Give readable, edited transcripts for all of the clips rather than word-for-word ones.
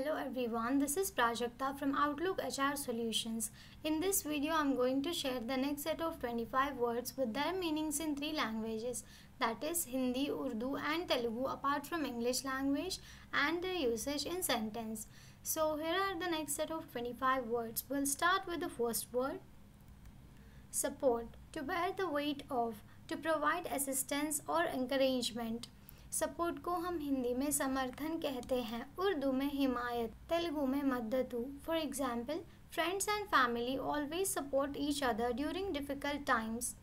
Hello everyone, this is Prajakta from Outlook HR Solutions. In this video, I'm going to share the next set of 25 words with their meanings in three languages, that is Hindi, Urdu and Telugu apart from English language and their usage in sentence. So here are the next set of 25 words. We'll start with the first word, support, to bear the weight of, to provide assistance or encouragement. Support को हम हिंदी में समर्थन कहते हैं, उर्दू में हिमायत, तेलुगु में मददु. For example, friends and family always support each other during difficult times.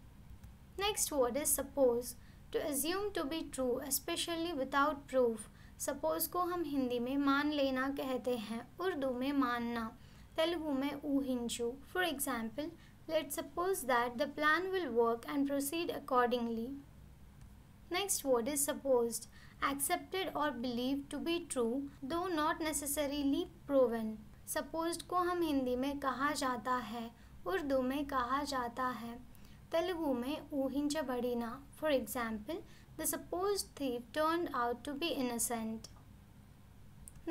Next word is suppose, to assume to be true especially without proof. Suppose को हम हिंदी में मान लेना कहते हैं, उर्दू में मानना, तेलुगु में ऊहिंचु. For example, let's suppose that the plan will work and proceed accordingly. Next word is supposed, accepted or believed to be true, though not necessarily proven. Supposed को हम हिंदी में कहा जाता है, उर्दू में कहा जाता है, तेलुगु में ऊहिंचबडिना. For example, the supposed thief turned out to be innocent.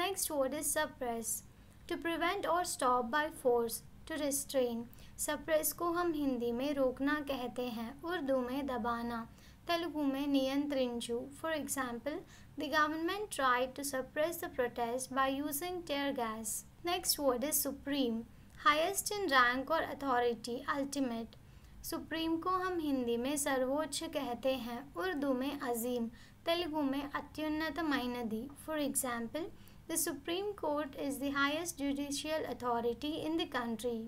Next word is suppress, to prevent or stop by force, to restrain. Suppress को हम हिंदी में रोकना कहते हैं, उर्दू में दबाना, तेलुगु में नियंत्रिंचु. For example, the government tried to suppress the protest by using tear gas. Next word is supreme, highest in rank और अथॉरिटी, अल्टीमेट. सुप्रीम को हम हिंदी में सर्वोच्च कहते हैं, उर्दू में अजीम, तेलुगु में अत्युन्नतమైనది. For example, the supreme court is the highest judicial authority in the country.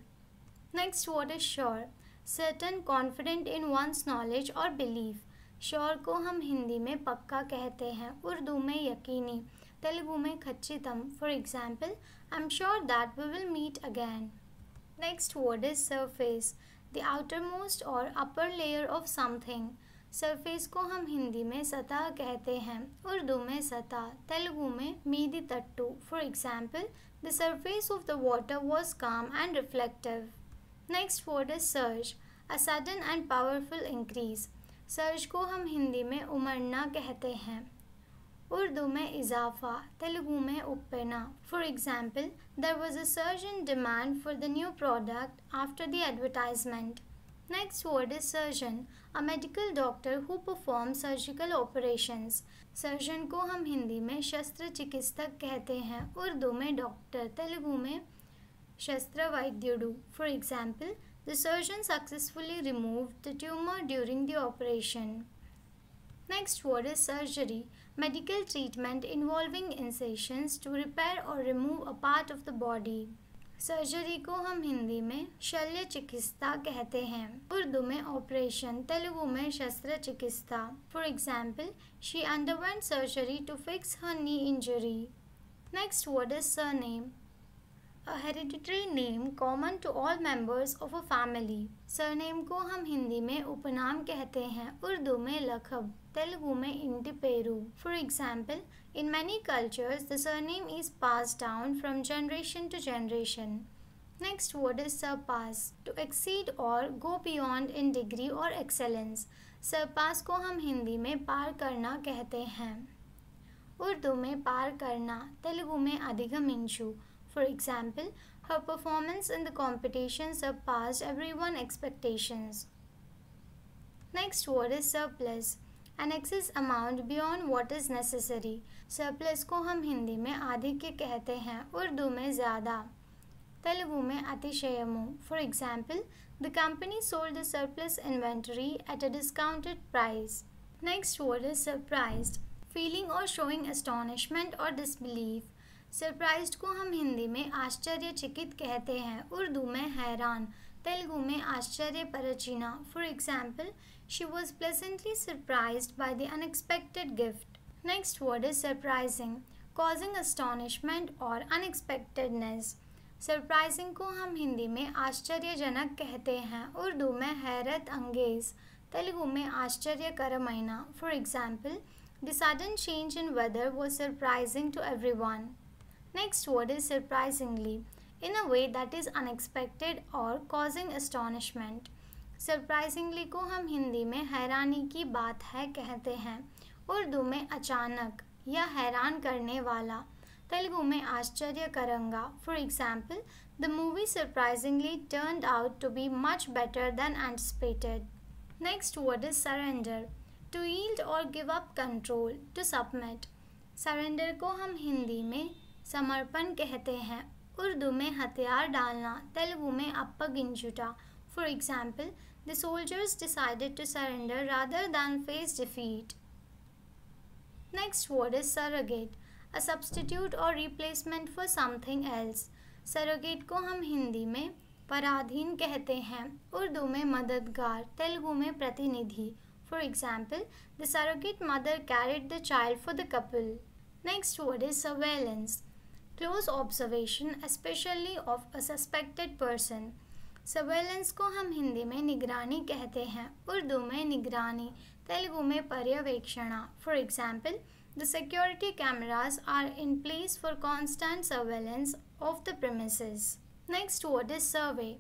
Next word is sure, certain, confident in one's knowledge और बिलीफ. श्योर को हम हिंदी में पक्का कहते हैं, उर्दू में यकीनी, तेलुगु में खच्चितम. For example, I am sure that we will meet again. Next word is surface, the outermost और upper layer of something. Surface को हम हिंदी में सतह कहते हैं, उर्दू में सतह, तेलुगु में मीदी तट्टू. For example, the surface of the water was calm and reflective. Next word is surge, a sudden and powerful increase. Surge को हम हिंदी में उमड़ना कहते हैं, उर्दू में इजाफा, तेलुगु में उप्पेना. For example, there was a surge in demand for the new product after the advertisement. Next word is surgeon, a medical doctor who perform surgical operations. Surgeon को हम हिंदी में शस्त्र चिकित्सक कहते हैं, उर्दू में डॉक्टर, तेलुगु में शस्त्र वैद्युडु. For example, the surgeon successfully removed the tumor during the operation. Next word is surgery, medical treatment involving incisions to repair or remove a part of the body. Surgery को हम हिंदी में शल्य चिकित्सा कहते हैं, उर्दू में ऑपरेशन, तेलुगु में शस्त्र चिकित्सा. For example, she underwent surgery to fix her knee injury. Next word is surname, a hereditary name common to all members of a family. Surname को हम हिंदी में उपनाम कहते हैं, उर्दू में लक़ब, तेलुगु में इंटी पेरू. For example, in many cultures the surname is passed down from generation to generation. Next word is surpass, to exceed or go beyond in degree or excellence. Surpass को हम हिंदी में पार करना कहते हैं, उर्दू में पार करना, तेलुगु में अधिगमिंचु. For example, her performance in the competition surpassed everyone's expectations. Next word is surplus, an excess amount beyond what is necessary. Surplus को हम हिंदी में आधिक्य कहते हैं, उर्दू में ज़्यादा, तेलुगु में अतिशयमु. For example, the company sold the surplus inventory at a discounted price. Next word is surprised, feeling or showing astonishment or disbelief. Surprised को हम हिंदी में आश्चर्यचकित कहते हैं, उर्दू में हैरान, तेलुगु में आश्चर्यपरचिना. For example, she was pleasantly surprised by the unexpected gift. Next word is surprising, causing astonishment और अनएक्सपेक्टेडनेस. सरप्राइजिंग को हम हिंदी में आश्चर्यजनक कहते हैं, उर्दू में हैरत अंगेज, तेलुगु में आश्चर्यकरमैना. For example, the sudden change in weather was surprising to everyone. Next word is surprisingly, in a way that is unexpected or causing astonishment. Surprisingly को हम हिंदी में हैरानी की बात है कहते हैं, उर्दू में अचानक या हैरान करने वाला, तेलुगु में आश्चर्य करेंगा. For example, the movie surprisingly turned out to be much better than anticipated. Next word is surrender. To yield or give up control, to submit. Surrender को हम हिंदी में समर्पण कहते हैं. उर्दू में हथियार डालना, तेलुगु में अप्पगिंजुटा. For example, the soldiers decided to surrender rather than face defeat. Next word is surrogate. A substitute or replacement for something else. Surrogate को हम हिंदी में पराधीन कहते हैं. उर्दू में मददगार, तेलुगु में प्रतिनिधि. For example, the surrogate mother carried the child for the couple. Next word is surveillance. Close observation, especially of a suspected person. Surveillance को हम हिंदी में निगरानी कहते हैं. उर्दू में निगरानी, तेलुगु में पर्यवेक्षणा. For example, the security cameras are in place for constant surveillance of the premises. Next word is survey.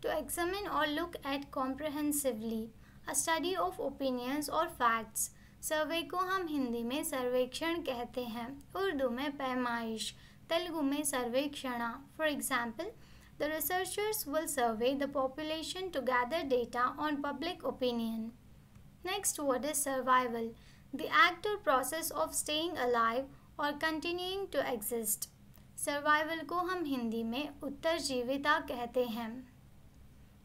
To examine or look at comprehensively. A study of opinions or facts. Survey को हम हिंदी में सर्वेक्षण कहते हैं. उर्दू में पैमाइश, तेलुगु में सर्वेक्षणा. For example, the researchers will survey the population to gather data on public opinion. Next word is survival. The act or process of staying alive or continuing to exist. Survival को हम हिंदी में उत्तरजीविता कहते हैं.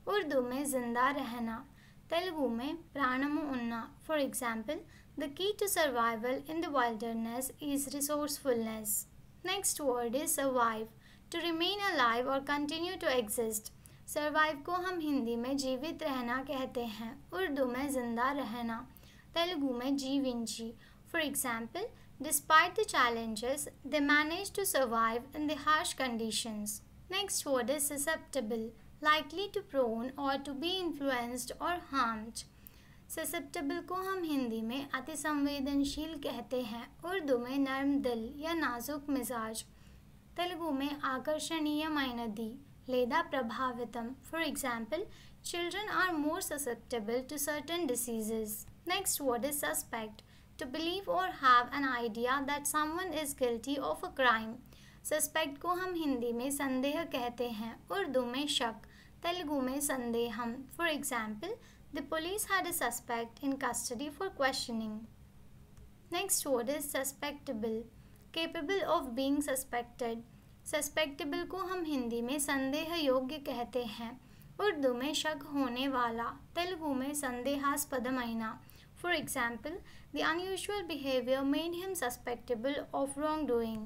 उर्दू में जिंदा रहना, तेलुगु में प्राणमु उन्ना. For example, the key to survival in the wilderness is resourcefulness. Next word is survive. To remain alive or continue to exist. Survive को हम हिंदी में जीवित रहना कहते हैं. उर्दू में जिंदा रहना, तेलुगु में जीविंची. For example, despite the challenges, they managed to survive in the harsh conditions. Next word is susceptible. Likely to prone or to be influenced or harmed. Susceptible को हम हिंदी में अति संवेदनशील कहते हैं. उर्दू में नर्म दिल या नाजुक मिजाज, तेलुगु में आकर्षणीयమైనది లేదా ప్రభావితం. For example, children are more susceptible to certain diseases. Next word is suspect. To believe or have an idea that someone is guilty of a crime. Suspect को हम हिंदी में संदेह कहते हैं. उर्दू में शक, तेलुगु में संदेहम. For example, the police had a suspect in custody for questioning. Next word is susceptible. Capable of being suspected. Susceptible को हम हिंदी में संदेह योग्य कहते हैं. उर्दू में शक होने वाला, तेलुगु में संदेहास्पदమైన. For example, the unusual behavior made him susceptible of wrongdoing.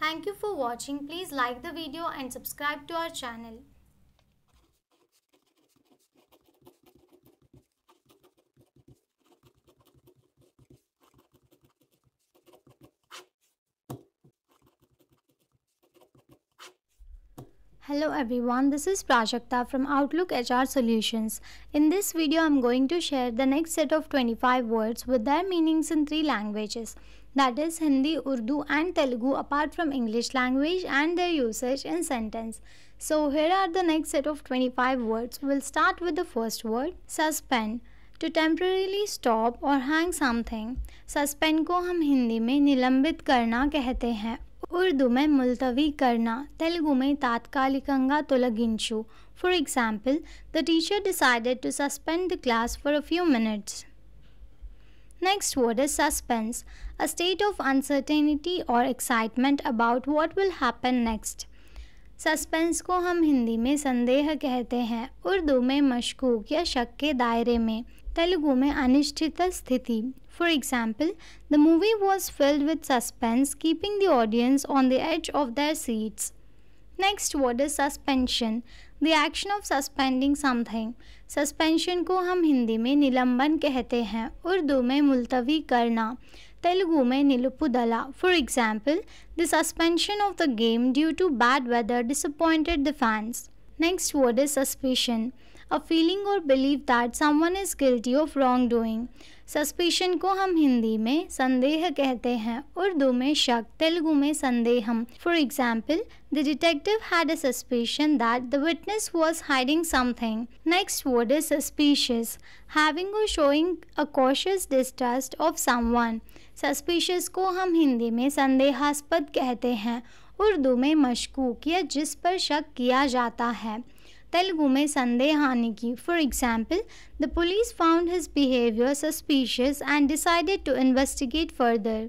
Thank you for watching. Please like the video and subscribe to our channel. Hello everyone, this is Prajakta from Outlook HR Solutions. In this video, I'm going to share the next set of 25 words with their meanings in 3 languages. That is Hindi, Urdu and Telugu apart from English language and their usage in sentence. So here are the next set of 25 words. We'll start with the first word, suspend. To temporarily stop or hang something. Suspend को हम हिंदी में निलंबित करना कहते हैं. उर्दू में मुलतवी करना, तेलुगु में तात्कालिकंगा तोलगिंचु. For example, the teacher decided to suspend the class for a few minutes. Next word is suspense, a state of uncertainty or excitement about what will happen next. Suspense को हम हिंदी में संदेह कहते हैं. उर्दू में मशकूक या शक के दायरे में, तेलुगु में अनिश्चित स्थिति. For example, the movie was filled with suspense, keeping the audience on the edge of their seats. Next word is suspension, the action of suspending something. Suspension को हम हिंदी में निलंबन कहते हैं. उर्दू में मुलतवी करना, तेलुगु में निलुपुदला. For example, the suspension of the game due to bad weather disappointed the fans. Next word is suspicion, a feeling or belief that someone is guilty of wrongdoing. Suspicion को हम हिंदी में संदेह कहते हैं, उर्दू में शक, तेलुगु में संदेहम. For example, the detective had a suspicion that the witness was hiding something. Next word is suspicious, having or showing a cautious distrust of someone. Suspicious को हम हिंदी में संदेहास्पद कहते हैं, उर्दू में मशकूक या जिस पर शक किया जाता है, तेलुगु में संदेहानी की. For example, the police found his behaviour suspicious and decided to investigate further.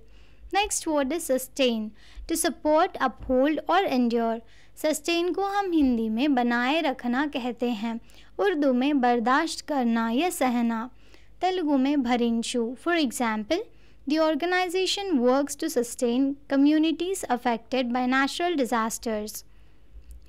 Next word is sustain, to support, uphold और एंड्योर. सस्टेन को हम हिंदी में बनाए रखना कहते हैं, उर्दू में बर्दाश्त करना या सहना, तेलुगु में भरिंचु. For example, the organization works to sustain communities affected by natural disasters.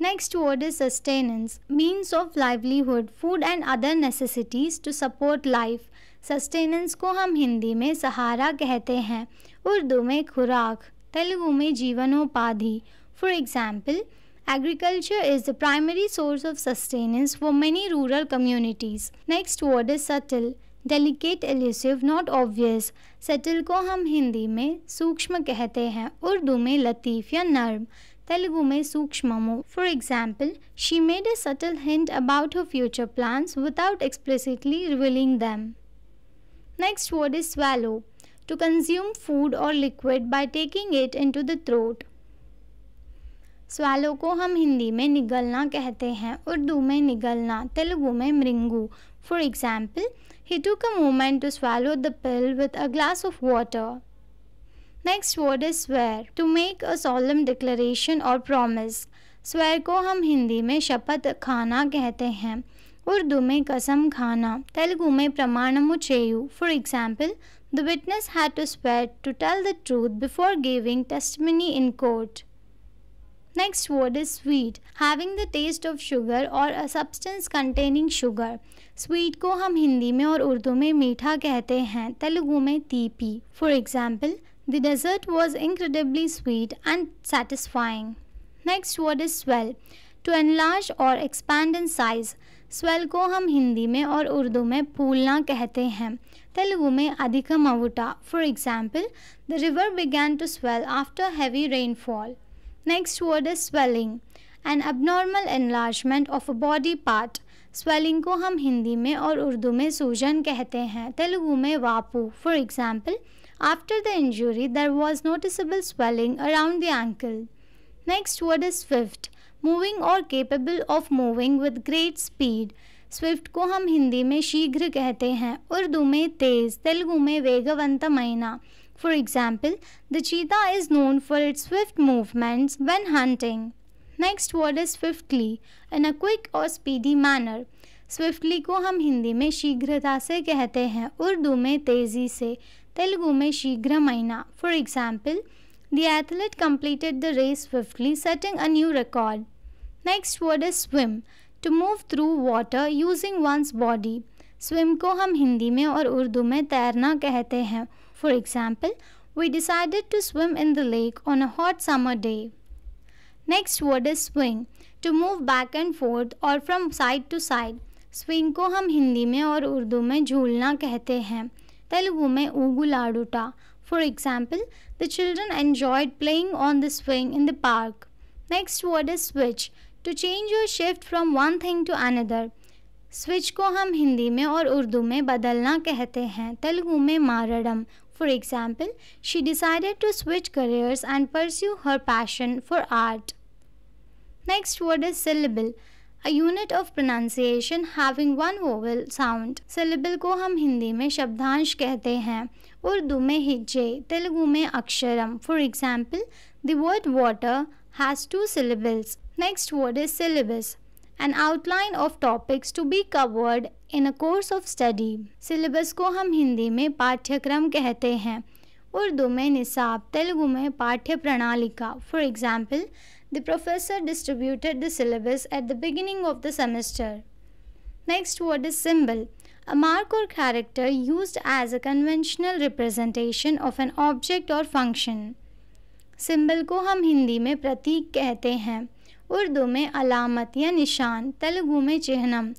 Next word is sustenance, means of livelihood, food and other necessities to support life. Sustenance को हम हिंदी में सहारा कहते हैं, उर्दू में खुराक, तेलुगु में जीवनोपाधि. For example, agriculture is the primary source of sustenance for many rural communities. Next word is subtle, delicate, elusive, not obvious. Subtle को हम हिंदी में सूक्ष्म कहते हैं, उर्दू में लतीफ़ या नर्म, तेलुगु में सूक्ष्ममु. For example, she made a subtle hint about her future plans without explicitly revealing them. Next word is swallow, to consume food or liquid by taking it into the throat. swallow को हम हिंदी में निगलना कहते हैं, उर्दू में निगलना, तेलुगु में मृंगू. For example, he took a moment to swallow the pill with a glass of water. Next word is swear, to make a solemn declaration or promise. Swear को हम हिंदी में शपथ खाना कहते हैं, उर्दू में कसम खाना, तेलुगु में प्रमाणमु चेयु. For example, the witness had to swear to tell the truth before giving testimony in court. Next word is sweet, having the taste of sugar or a substance containing sugar. Sweet को हम हिंदी में और उर्दू में मीठा कहते हैं, तेलुगु में तीपी. For example, the dessert was incredibly sweet and satisfying. Next word is swell, to enlarge or expand in size. Swell को हम हिंदी में और उर्दू में फूलना कहते हैं, तेलुगु में अधिकमवुटा. For example, the river began to swell after heavy rainfall. Next word is swelling, an abnormal enlargement of a body part. Swelling को हम हिंदी में और उर्दू में सूजन कहते हैं, तेलुगु में Bapu. For example, after the injury there was noticeable swelling around the ankle. Next word is swift, moving or capable of moving with great speed. Swift को हम हिंदी में शीघ्र कहते हैं, उर्दू में तेज, तेलुगु में वेगवंतमैना. For example, the cheetah is known for its swift movements when hunting. Next word is swiftly, in a quick or speedy manner. Swiftly को हम हिंदी में शीघ्रता से कहते हैं, उर्दू में तेज़ी से, तेलुगु में शीघ्रमैना. For example, the athlete completed the race swiftly, setting a new record. Next word is swim, to move through water using one's body. Swim को हम हिंदी में और उर्दू में तैरना कहते हैं. For example, we decided to swim in the lake on a hot summer day. Next word is swing, to move back and forth or from side to side. Swing को हम हिंदी में और उर्दू में झूलना कहते हैं, तेलुगु में ऊगुलाडुटा. For example, the children enjoyed playing on the swing in the park. Next word is switch, to change or shift from one thing to another. Switch को हम हिंदी में और उर्दू में बदलना कहते हैं, तेलुगु में मारडम. For example, she decided to switch careers and pursue her passion for art. Next word is syllable, a unit of pronunciation having one vowel sound. Syllable को हम हिंदी में शब्दांश कहते हैं, उर्दू में हिज्जे, तेलुगु में अक्षरम. For example, the word water has 2 syllables. Next word is syllabus, an outline of topics to be covered in a course of study. Syllabus को हम हिंदी में पाठ्यक्रम कहते हैं, उर्दू में निसाब, तेलुगु में पाठ्य प्रणालिका. For example, the professor distributed the syllabus at the beginning of the semester. Next word is symbol, a mark or character used as a conventional representation of an object or function. Symbol को हम हिंदी में प्रतीक कहते हैं, उर्दू में अलामत या निशान, तेलुगु में चिह्नम.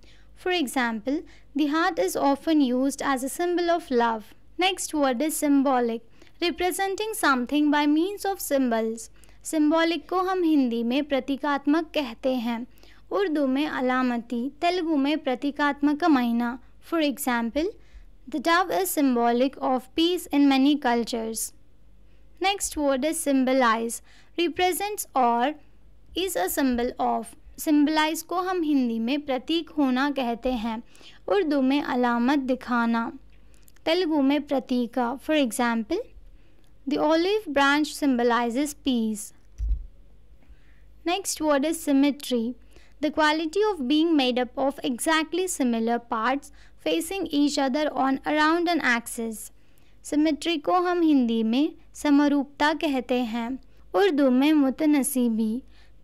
For example, the heart is often used as a symbol of love. Next word is symbolic, representing something by means of symbols. Symbolic को हम हिंदी में प्रतीकात्मक कहते हैं, उर्दू में अलामती, तेलुगु में प्रतीकात्मकమైన. For example, the dove is symbolic of peace in many cultures. Next word is symbolize, represents or is a symbol of. symbolize को हम हिंदी में प्रतीक होना कहते हैं, उर्दू में अलामत दिखाना, तेलुगु में प्रतीका. For example, the olive branch symbolizes peace. Next word is symmetry, the quality of being made up of exactly similar parts facing each other on around an axis. Symmetry को हम हिंदी में समरूपता कहते हैं, उर्दू में मुतनसीबी,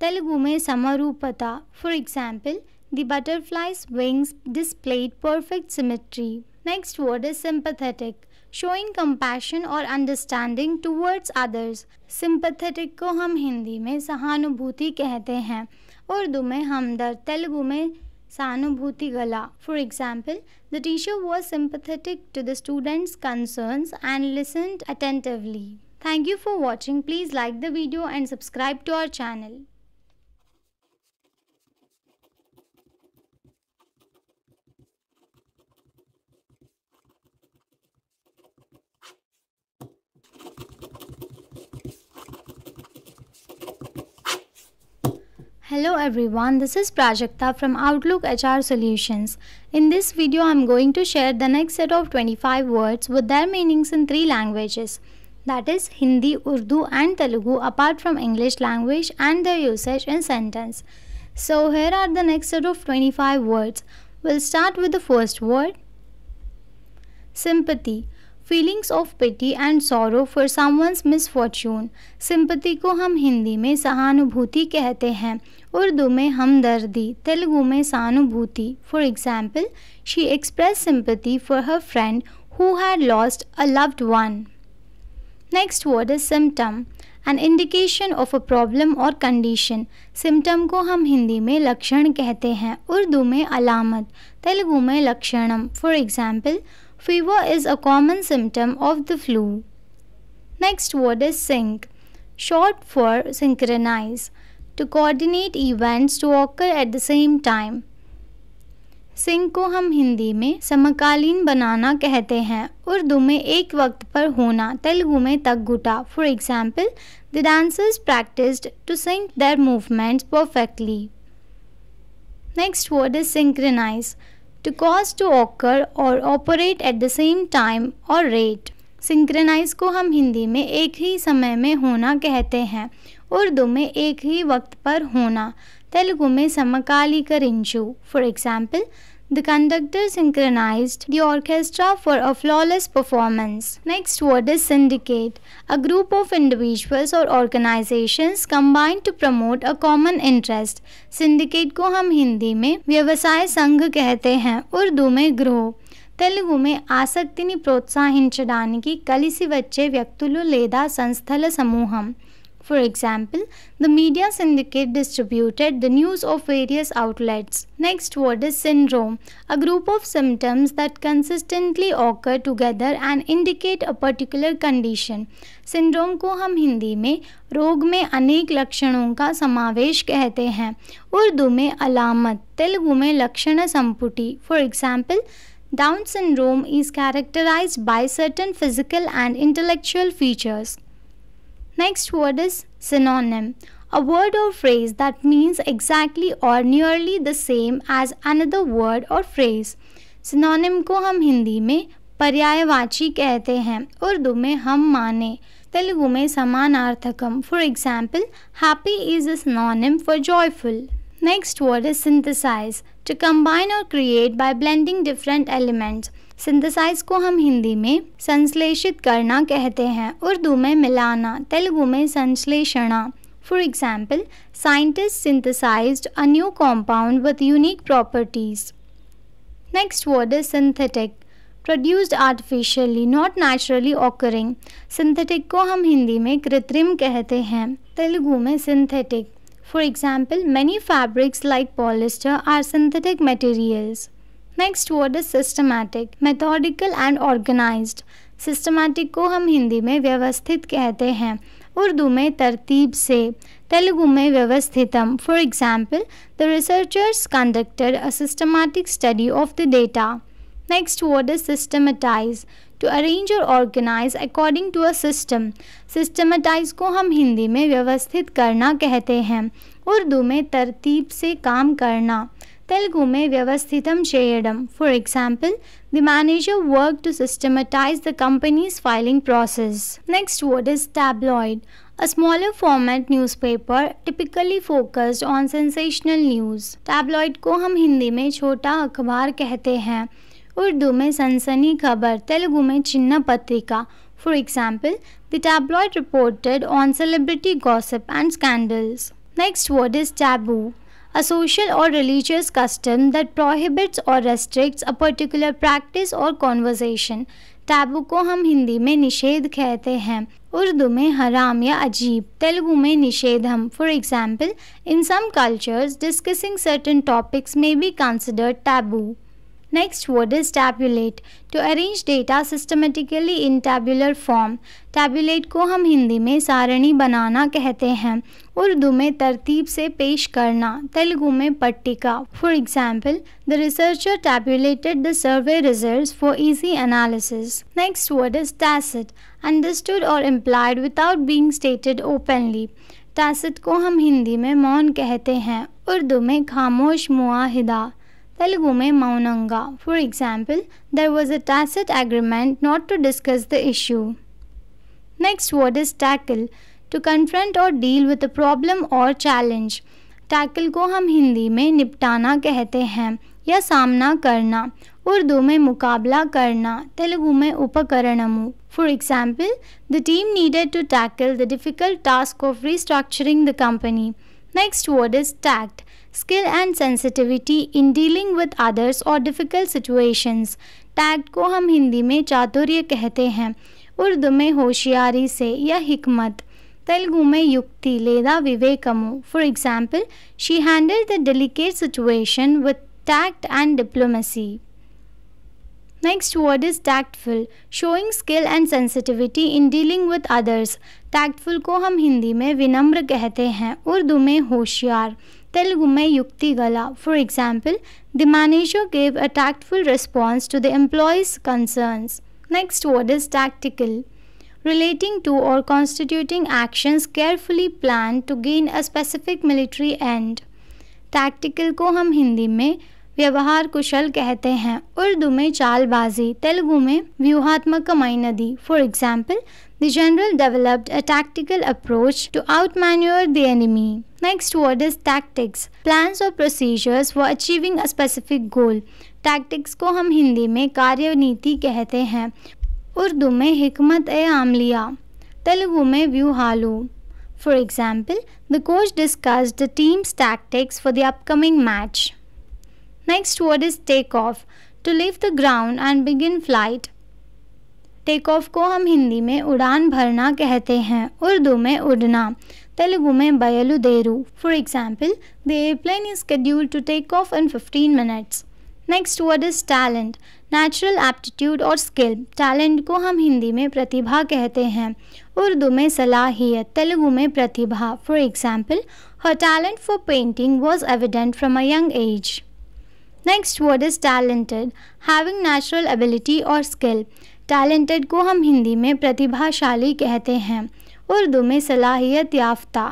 तेलुगु में समरूपता. For example, the butterfly's wings displayed perfect symmetry. Next word is sympathetic, showing compassion or understanding towards others. Sympathetic को हम हिंदी में सहानुभूति कहते हैं, उर्दू में हमदर्द, तेलुगु में सहानुभूति गला. For example, the teacher was sympathetic to the students' concerns and listened attentively. Thank you for watching. Please like the video and subscribe to our channel. Hello everyone, this is Prajakta from Outlook HR Solutions. In this video, I am going to share the next set of 25 words with their meanings in 3 languages. That is Hindi, Urdu and Telugu apart from English language and their usage in sentence. So here are the next set of 25 words. We'll start with the first word. Sympathy. Feelings of pity and sorrow for someone's misfortune. Sympathy को हम हिंदी में सहानुभूति कहते हैं, उर्दू में हमदर्दी, तेलुगु में सहानुभूति. For example, she express sympathy for her friend who had lost a loved one. Next word is symptom, an indication of a problem और कंडीशन. सिम्टम को हम हिंदी में लक्षण कहते हैं, उर्दू में अलामत, तेलुगु में लक्षणम. For example, fever is a common symptom of the flu. Next word is sync, short for synchronize, to coordinate events to occur at the same time. sync को हम हिंदी में समकालीन बनाना कहते हैं, उर्दू में एक वक्त पर होना, तेलुगु में तगगुटा. For example, the dancers practiced to sync their movements perfectly. Next word is synchronize, to cause to occur or operate at the same time or rate. Synchronise को हम हिंदी में एक ही समय में होना कहते हैं, उर्दू में एक ही वक्त पर होना, तेलुगु में समकालीकరించు. For example, the conductor synchronized the orchestra for a flawless performance. Next word is syndicate, a group of individuals or organizations combined to promote a common interest. syndicate को हम हिंदी में व्यवसाय संघ कहते हैं, उर्दू में गృహ, తెలుగు में ఆసక్తిని ప్రోత్సహించడానికి కలిసి వచ్చే వ్యక్తులు లేదా సంస్థల సమూహం. For example, the media syndicate distributed the news of various outlets. Next word is syndrome, a group of symptoms that consistently occur together and indicate a particular condition. Syndrome को हम हिंदी में रोग में अनेक लक्षणों का समावेश कहते हैं, उर्दू में अलामत, तेलुगु में लक्षण संपुटी. For example, Down syndrome is characterized by certain physical and intellectual features. Next word is synonym, a word or phrase that means exactly or nearly the same as another word or phrase. Synonym को हम हिंदी में पर्यायवाची कहते हैं, उर्दू में हम माने, तेलुगु में समानार्थकम. For example, happy is a synonym for joyful. Next word is synthesize, to combine or create by blending different elements. Synthesize को हम हिंदी में संश्लेषित करना कहते हैं, उर्दू में मिलाना, तेलुगु में संश्लेषणा. For example, scientists synthesized a new compound with unique properties. Next word is synthetic, produced artificially, not naturally occurring. Synthetic को हम हिंदी में कृत्रिम कहते हैं, तेलुगु में synthetic. For example, many fabrics like polyester are synthetic materials. Next word is systematic, methodical and organised. Systematic को हम हिंदी में व्यवस्थित कहते हैं, उर्दू में तरतीब से, तेलुगु में व्यवस्थितम। For example, the researchers conducted a systematic study of the data. Next word is systematize, to arrange और organize according to a system. Systematize को हम हिंदी में व्यवस्थित करना कहते हैं, उर्दू में तरतीब से काम करना, तेलुगु में व्यवस्थितम चेयडम। For example, the manager work to systematize the company's filing process. Next word is tabloid, a smaller format newspaper typically focused on sensational news। Tabloid को हम हिंदी में छोटा अखबार कहते हैं, उर्दू में सनसनी खबर, तेलुगु में चिन्ह पत्रिका। For example, the tabloid reported on celebrity gossip and scandals. Next word is taboo, a social or religious custom that prohibits or restricts a particular practice or conversation। Taboo को हम हिंदी में निषेध कहते हैं, उर्दू में हराम या अजीब, तेलुगु में निषेधम। For example, in some cultures discussing certain topics may be considered taboo। Next word is tabulate, to arrange data systematically in tabular form। tabulate को हम हिंदी में सारणी बनाना कहते हैं, उर्दू में तरतीब से पेश करना, तेलुगु में पट्टिका। For example, the researcher tabulated the survey results for easy analysis। Next word is tacit, understood or implied without being stated openly। tacit को हम हिंदी में मौन कहते हैं, उर्दू में खामोश मुआहिदा, तेलुगु में मौनंगा। For example, there was a tacit agreement not to discuss the issue। Next word is tackle, to confront और डील विद अ प्रॉब्लम और चैलेंज। टैकल को हम हिंदी में निपटाना कहते हैं या सामना करना, उर्दू में मुकाबला करना, तेलुगु में उपकरणमु। For example, the team needed to tackle the difficult task of restructuring the company. Next word is tact, skill and sensitivity in dealing with others or difficult situations। Tact को हम हिंदी में चातुर्य कहते हैं, उर्दू में होशियारी से या हिकमत, तेलुगु में युक्ति లేదా వివేకము। For example, she handled the delicate situation with tact and diplomacy। Next word is tactful, showing skill and sensitivity in dealing with others। tactful को हम हिंदी में विनम्र कहते हैं, उर्दू में होशियार, तेलुगु में युक्ति गला। For example, the manager gave a tactful response to the employees' concerns। Next word is tactical, relating to or constituting actions carefully planned to gain a specific military end। tactical को हम हिंदी में व्यवहार कुशल कहते हैं, उर्दू में चालबाजी, तेलुगु में व्यूहात्मकమైనది। For example, the general developed a tactical approach to outmaneuver the enemy। Next word is tactics, plans or procedures for achieving a specific goal। tactics को हम हिंदी में कार्यनीति कहते हैं, उर्दू में हिकमत ए आमलिया, तेलुगु में व्यूहालु। For example, the coach discussed the team's tactics for the upcoming match। Next word is take off, to leave the ground and begin flight। Take off को हम हिंदी में उड़ान भरना कहते हैं, उर्दू में उड़ना, तेलुगु में बयलुदेरू। For example, the airplane is scheduled to take off in 15 minutes। Next word is talent, natural aptitude और स्किल। टैलेंट को हम हिंदी में प्रतिभा कहते हैं, उर्दू में सलाहियत, तेलुगु में प्रतिभा। For example, her talent for painting was evident from a young age. Next word is talented, having natural ability और स्किल। टैलेंटेड को हम हिंदी में प्रतिभाशाली कहते हैं, उर्दू में सलाहियत याफ्ता,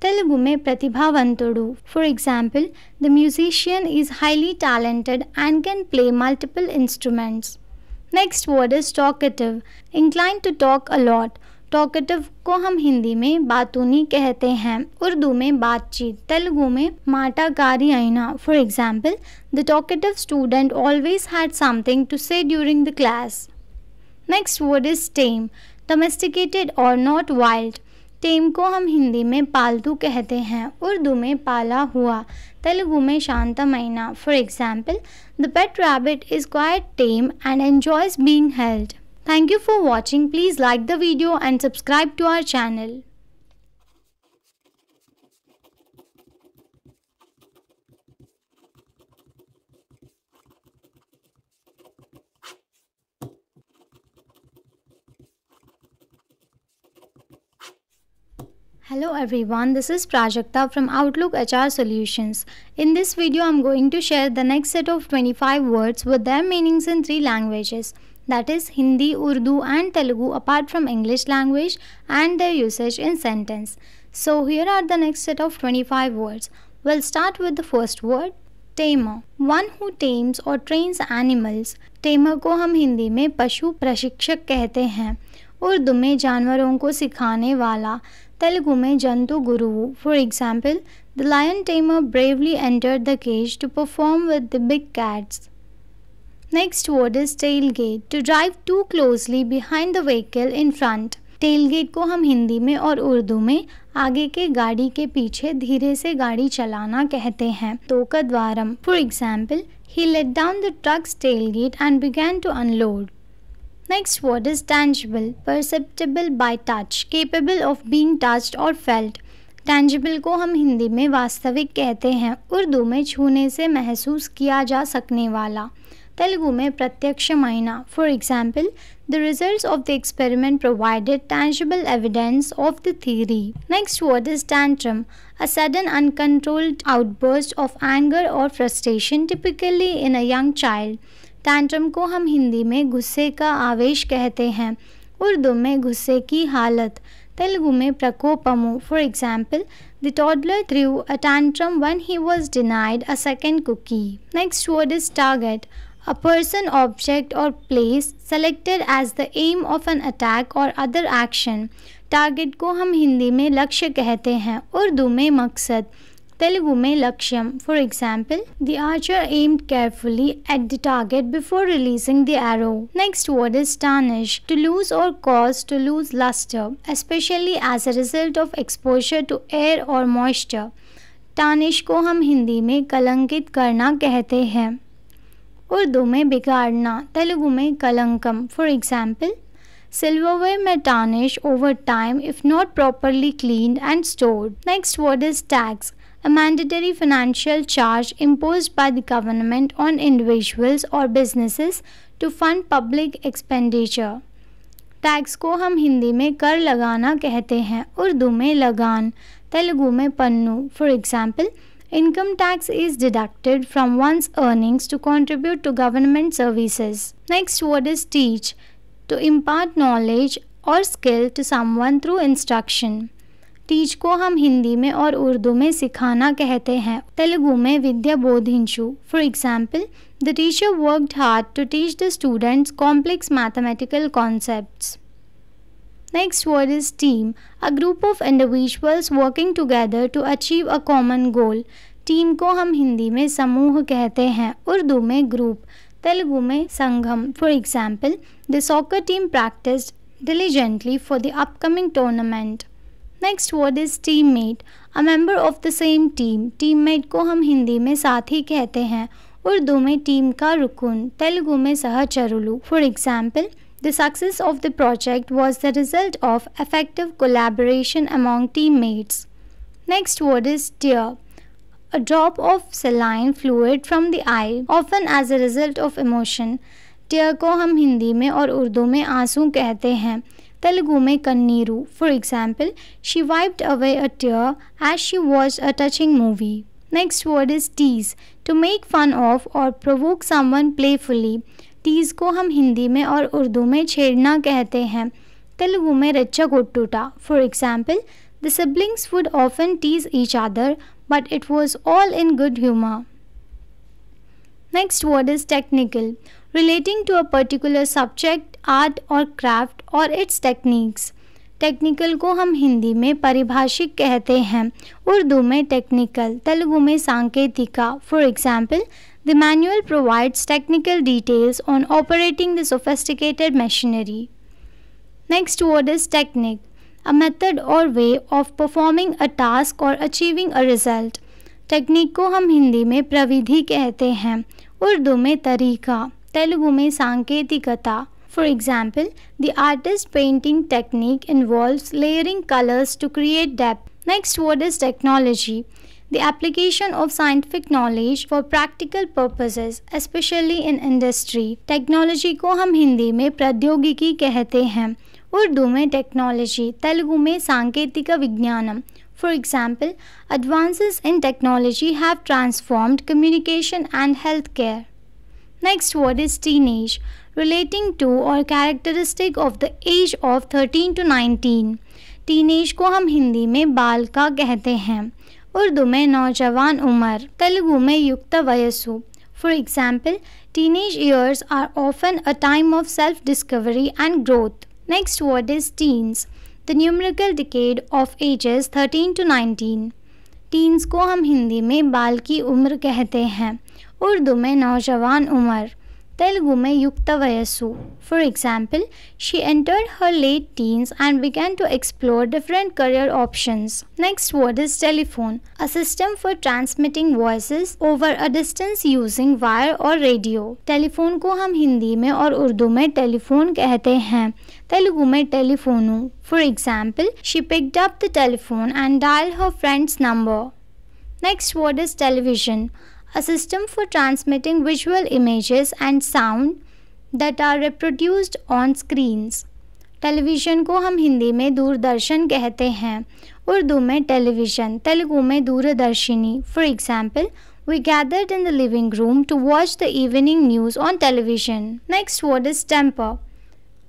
तेलुगु में प्रतिभावंतुडु। For example, the musician is highly talented and can play multiple instruments. Next word is talkative, incline to talk a lot. Talkative को हम हिंदी में बातूनी कहते हैं, उर्दू में बातचीत, तेलुगु में माटाकारी आईना। For example, the talkative student always had something to say during the class. Next word is tame, domesticated और नॉट वाइल्ड। टेम को हम हिंदी में पालतू कहते हैं, उर्दू में पाला हुआ, तेलुगु में शांतमयना। For example, the pet rabbit is quite tame and enjoys being held. Thank you for watching. Please like the video and subscribe to our channel. Hello everyone, this is Prajakta from Outlook HR Solutions. In this video, I'm going to share the next set of 25 words with their meanings in 3 languages, that is Hindi, Urdu and Telugu apart from English language and their usage in sentence. So here are the next set of 25 words. We'll start with the first word, tamer. One who tames or trains animals. Tamer को हम हिंदी में पशु प्रशिक्षक कहते हैं. उर्दू में जानवरों को सिखाने वाला. Telugu में जंतु गुरु. For example, the lion tamer bravely entered the cage to perform with the big cats. Next word is tailgate. To drive too closely behind the vehicle in front. Tailgate को हम हिंदी में और उर्दू में आगे के गाड़ी के पीछे धीरे से गाड़ी चलाना कहते हैं. तोकद्वारम. For example, he let down the truck's tailgate and began to unload. Next word is tangible, perceptible by touch, capable of being touched or felt. Tangible को हम हिंदी में वास्तविक कहते हैं, उर्दू में छूने से महसूस किया जा सकने वाला. तेलुगु में प्रत्यक्ष मायना. For example, the results of the experiment provided tangible evidence of the theory. Next word is tantrum, a sudden uncontrolled outburst of anger or frustration typically in a young child. Tantrum को हम हिंदी में गुस्से का आवेश कहते हैं, उर्दू में गुस्से की हालत. तेलुगु में प्रकोपमु. For example, the toddler threw a tantrum when he was denied a second cookie. Next word is target, a person, object or place selected as the aim of an attack or other action. Target को हम हिंदी में लक्ष्य कहते हैं, उर्दू में मकसद. तेलुगु में लक्ष्यम. For example, the archer aimed carefully at the target before releasing the arrow. Next word is tarnish, to lose और cause to lose lustre, especially as a result of exposure to air और moisture. Tarnish को हम हिंदी में कलंकित करना कहते हैं, उर्दू में बिगाड़ना. तेलुगु में कलंकम. For example, silverware may tarnish over time if not properly cleaned and stored. Next word is tax, a mandatory financial charge imposed by the government on individuals or businesses to fund public expenditure. Tax को हम हिंदी में कर लगाना कहते हैं, उर्दू में लगान. तेलुगु में Pannu. For example, income tax is deducted from one's earnings to contribute to government services. Next word is teach, to impart knowledge or skill to someone through instruction. Teach को हम हिंदी में और उर्दू में सिखाना कहते हैं, तेलुगु में विद्या बोधिंचु. For example, the teacher worked hard to teach the students complex mathematical concepts. Next word is team, a group of individuals working together to achieve a common goal. Team को हम हिंदी में समूह कहते हैं, उर्दू में ग्रुप. तेलुगु में संगम. For example, the soccer team practiced diligently for the upcoming tournament. Next word is teammate, a member of the same team. Teammate को हम हिंदी में साथी कहते हैं, उर्दू में टीम का रुकन. तेलुगु में सहचरुलु. For example, the success of the project was the result of effective collaboration among teammates. Next word is tear, a drop of saline fluid from the eye, often as a result of emotion. tear को हम हिंदी में और उर्दू में आंसू कहते हैं, तेलुगु में कन्नीरू. For example, she wiped away a tear as she watched a touching movie. Next word is tease, to make fun of or provoke someone playfully. Tease को हम हिंदी में और उर्दू में छेड़ना कहते हैं, तेलुगु में रेच्चागొట్టుట. For example, the siblings would often tease each other, but it was all in good humor. Next word is technical, relating to a particular subject, art or craft or its techniques. Technical को हम हिंदी में परिभाषिक कहते हैं, उर्दू में technical, Telugu में सांकेतिका. For example, the manual provides technical details on operating the sophisticated machinery. Next word is technique, a method or way of performing a task or achieving a result. Technique को हम हिंदी में प्रविधि कहते हैं, उर्दू में तरीका, तेलुगु में सांकेतिकता. For example, the artist's painting technique involves layering colors to create depth. Next word is technology, the application of scientific knowledge for practical purposes, especially in industry. Technology को हम हिंदी में प्रौद्योगिकी कहते हैं, उर्दू में टेक्नोलॉजी, तेलुगु में सांकेतिक विज्ञानम. For example, advances in technology have transformed communication and healthcare. Next word is teenage, relating to or characteristic of the age of 13 to 19. Teenage को हम हिंदी में बाल का कहते हैं, उर्दू में नौजवान उम्र, तेलुगु में युक्त वयस्सु. For example, teenage years are often a time of self-discovery and growth. Next word is teens, the numerical decade of ages 13 to 19. Teens को हम हिंदी में बाल की उम्र कहते हैं, उर्दू में नौजवान उम्र, तेलुगु में युक्त वयस्सु. For example, she entered her late teens and began to explore different career options. Next word is telephone, a system for transmitting voices over a distance using wire or radio. Telephone को हम हिंदी में और उर्दू में telephone कहते हैं, तेलुगु में टेलीफोनु. For example, she picked up the telephone and dialed her friend's number. Next word is television, a system for transmitting visual images and sound that are reproduced on screens. Television को हम हिंदी में दूरदर्शन कहते हैं, उर्दू में television, Telugu में दूरदर्शिनी. For example, we gathered in the living room to watch the evening news on television. Next word is temper,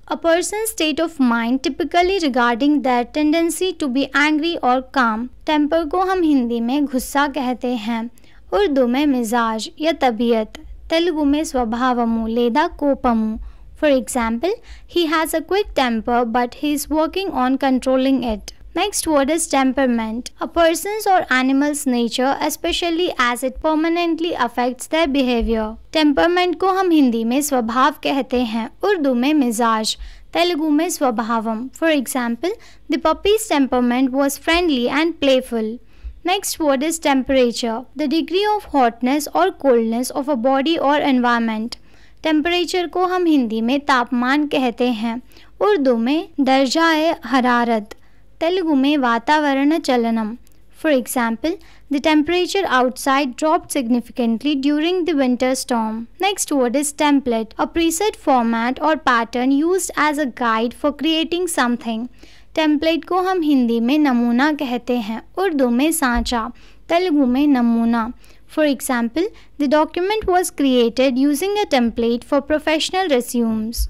a person's state of mind typically regarding their tendency to be angry or calm. Temper को हम हिंदी में गुस्सा कहते हैं, उर्दू में मिजाज या तबीयत, तेलुगु में स्वभावमु లేదా కోపము. For example, he has a quick temper but he is working on controlling it. Next word is temperament, a person's or animal's nature, especially as it permanently affects their behavior. Temperament को हम हिंदी में स्वभाव कहते हैं, उर्दू में मिजाज, तेलुगु में स्वभावम. For example, the puppy's temperament was friendly and playful. Next word is temperature, the degree of hotness or coldness of a body or environment. Temperature को हम हिंदी में तापमान कहते हैं, उर्दू में दर्जा-ए हरारत, तेलुगु में वातावरण चलनम. For example, the temperature outside dropped significantly during the winter storm. Next word is template, a preset format or pattern used as a guide for creating something. Template को हम हिंदी में नमूना कहते हैं, उर्दू में सांचा, तेलुगु में नमूना. For example, the document was created using a template for professional resumes.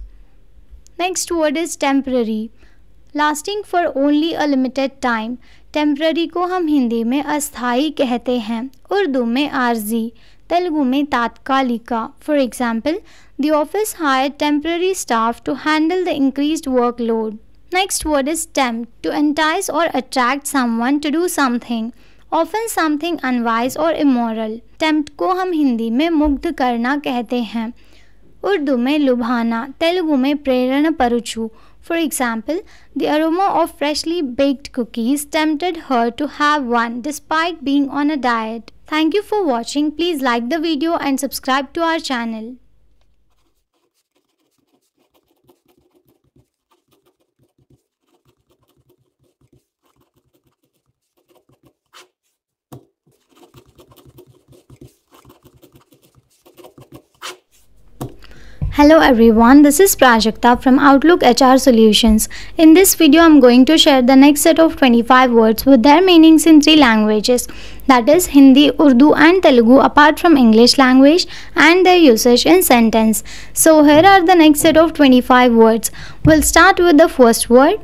Next word is temporary, lasting for only a limited time. Temporary को हम हिंदी में अस्थायी कहते हैं, उर्दू में आर्जी, तेलुगु में तात्कालिका. For example, the office hired temporary staff to handle the increased workload. Next word is tempt, to entice or attract someone to do something, often something unwise or immoral. Tempt को हम हिंदी में मुग्ध करना कहते हैं, उर्दू में लुभाना, तेलुगु में प्रेरण परुचु. For example, the aroma of freshly baked cookies tempted her to have one despite being on a diet. Thank you for watching. Please like the video and subscribe to our channel. Hello everyone, this is Prajakta from Outlook HR Solutions. In this video, I'm going to share the next set of 25 words with their meanings in 3 languages, that is Hindi, Urdu and Telugu apart from English language and their usage in sentence. So here are the next set of 25 words. We'll start with the first word,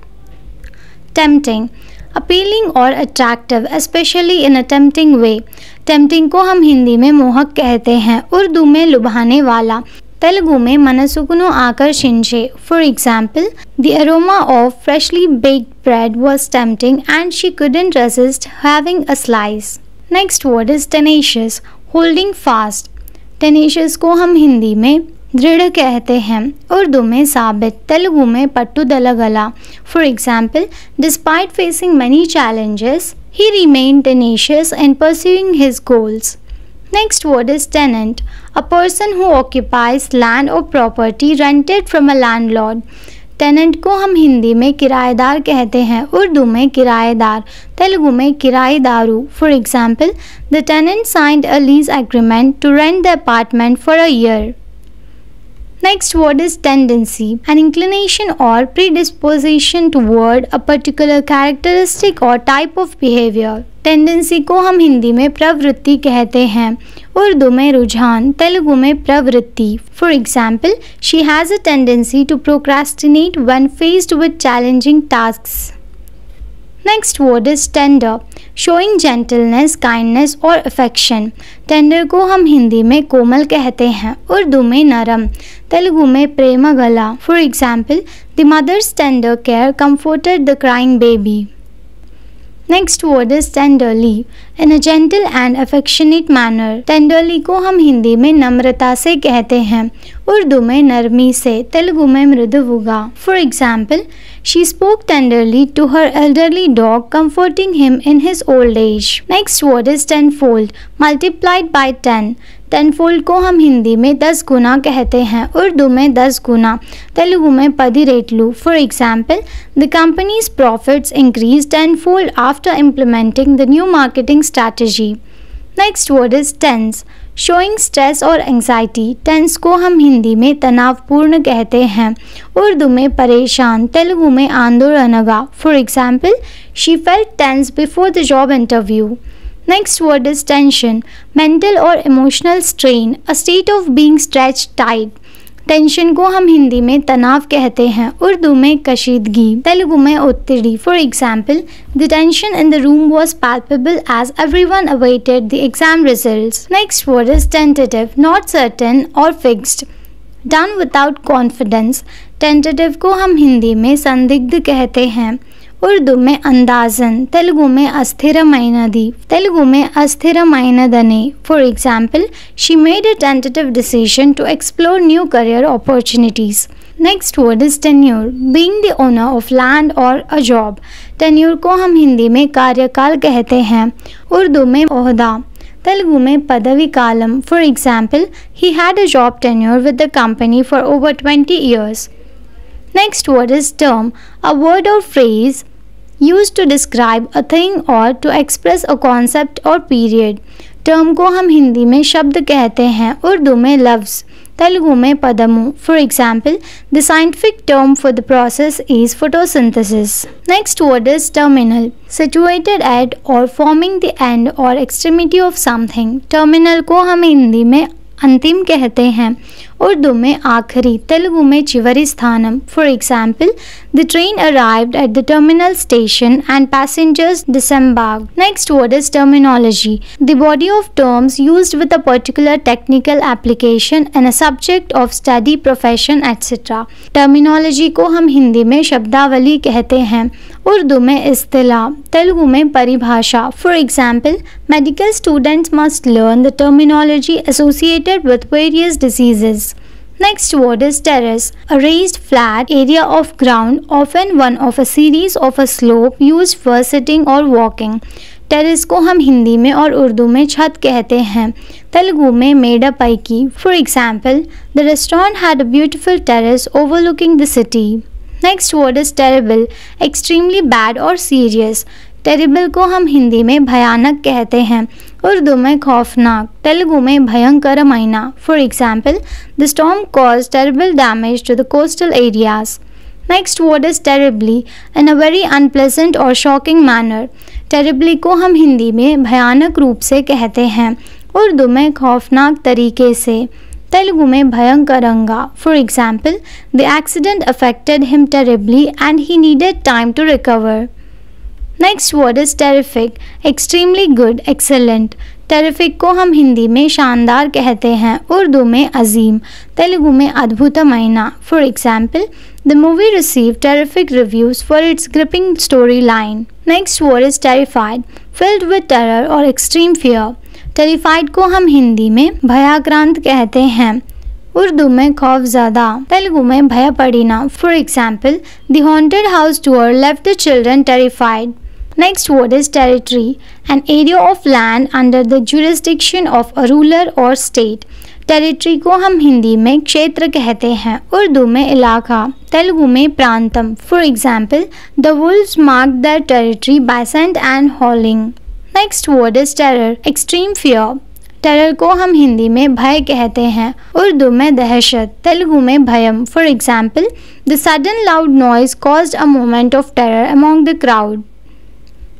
tempting. Appealing or attractive, especially in a tempting way. Tempting को हम हिंदी में मोहक कहते हैं, उर्दू में लुभाने वाला, तेलुगु में मनसुकुनु आकर्षिंचे. For example, the aroma of freshly baked bread was tempting and she couldn't resist having a slice. Next word is tenacious, holding fast. Tenacious को हम हिंदी में दृढ़ कहते हैं, उर्दू में साबित, तेलुगु में पट्टुदलगला. For example, despite facing many challenges, he remained tenacious in pursuing his goals. Next word is tenant, a person who occupies land or property rented from a landlord. Tenant को हम हिंदी में किराएदार कहते हैं, उर्दू में किराएदार, तेलुगु में किराएदारू. For example, the tenant signed a lease agreement to rent the apartment for a year. Next word is tendency, an inclination or predisposition toward a particular characteristic or type of behavior. Tendency को हम हिंदी में प्रवृत्ति कहते हैं, उर्दू में रुझान, तेलुगु में प्रवृत्ति. For example, she has a tendency to procrastinate when faced with challenging tasks. Next word is tender, showing gentleness, kindness और अफेक्शन. टेंडर को हम हिंदी में कोमल कहते हैं, उर्दू में नरम, तेलुगु में प्रेमगला. For example, the mother's tender care comforted the crying baby. Next word is tenderly, in a gentle and affectionate manner. Tenderly को हम हिंदी में नम्रता से कहते हैं, उर्दू में नरमी से, तेलुगु में मृदुवुगा. For example, she spoke tenderly to her elderly dog, comforting him in his old age. Next word is tenfold, multiplied by 10. Tenfold को हम हिंदी में 10 गुना कहते हैं, उर्दू में 10 गुना, तेलुगु में 10 रेटलू. For example, the company's profits increase tenfold after implementing the new marketing strategy. Next word is tense, showing stress और anxiety. Tense को हम हिंदी में तनावपूर्ण कहते हैं, उर्दू में परेशान, तेलुगु में आंदोलनगा. For example, she felt tense before the job interview. Next word is tension, mental or emotional strain, a state of being stretched tight. Tension को हम हिंदी में तनाव कहते हैं, उर्दू में कशीदगी, तेलुगु में उत्तरी. For example, the tension in the room was palpable as everyone awaited the exam results. Next word is tentative, not certain or fixed, done without confidence. Tentative को हम हिंदी में संदिग्ध कहते हैं, उर्दू में अंदाजन, तेलुगु में अस्थिरमैनदी, तेलुगु में अस्थिरमैनदने. For example, she made a tentative decision to explore new career opportunities. Next word is tenure, being the owner of land और अ जॉब. टेन्योर को हम हिंदी में कार्यकाल कहते हैं, उर्दू में ओहदा, तेलुगु में पदवी कालम. For example, he had a job tenure with the company for over 20 years. Next word is term, a word or phrase used to describe a thing or to express a concept or period. Term को हम हिंदी में शब्द कहते हैं, उर्दू में लफ्ज़, तेलुगु में पदमु. For example, the scientific term for the process is photosynthesis. Next word is terminal, situated at और फॉर्मिंग द एंड और एक्सट्रीमिटी ऑफ समथिंग. टर्मिनल को हम हिंदी में अंतिम कहते हैं, उर्दू में आखिरी, तेलुगु में चिवरी स्थानम. For example, the train arrived at the terminal station and passengers disembarked. Next word is terminology, the body of terms used with a particular technical application in a subject of study, profession etcetera. Terminology को हम हिंदी में शब्दावली कहते हैं, उर्दू में इस्तिलाह, तेलुगु में परिभाषा. For example, medical students must learn the terminology associated with various diseases. Next word is terrace, a raised flat area of ground, often one of a series of a slope used for sitting or walking. Terrace को हम हिंदी में और उर्दू में छत कहते हैं, तेलुगु में made पैकी. For example, the restaurant had a beautiful terrace overlooking the city. Next word is terrible, extremely bad और सीरियस. टेरिबल को हम हिंदी में भयानक कहते हैं, उर्दू में खौफनाक, तेलुगु में भयंकरमैना. For example, the storm cause terrible damage to the coastal areas. Next word is terribly, in a very unpleasant और शॉकिंग मैनर. टेरिबली को हम हिंदी में भयानक रूप से कहते हैं, उर्दू में खौफनाक तरीके से, तेलुगु में भयंकरंगा. For example, the accident affected him terribly and he needed time to recover. Next word is terrific, extremely good, excellent. Terrific को हम हिंदी में शानदार कहते हैं, उर्दू में अजीम, तेलुगु में अद्भुतमैना. For example, the movie receive terrific reviews for its gripping story line. Next word is terrified, filled with terror or extreme fear. Terrified को हम हिंदी में भयाक्रांत कहते हैं, उर्दू में खौफज़दा, तेलुगु में भयपड़ीना. For example, the haunted house tour left the children terrified. Next word is territory, an area of land under the jurisdiction of a ruler or state. Territory को हम हिंदी में क्षेत्र कहते हैं, उर्दू में इलाका, तेलुगु में प्रांतम। For example, the wolves mark their territory by scent and howling. Next word is terror, extreme fear. Terror को हम हिंदी में भय कहते हैं, उर्दू में दहशत, तेलुगु में भयम। For example, the sudden loud noise caused a moment of terror among the crowd.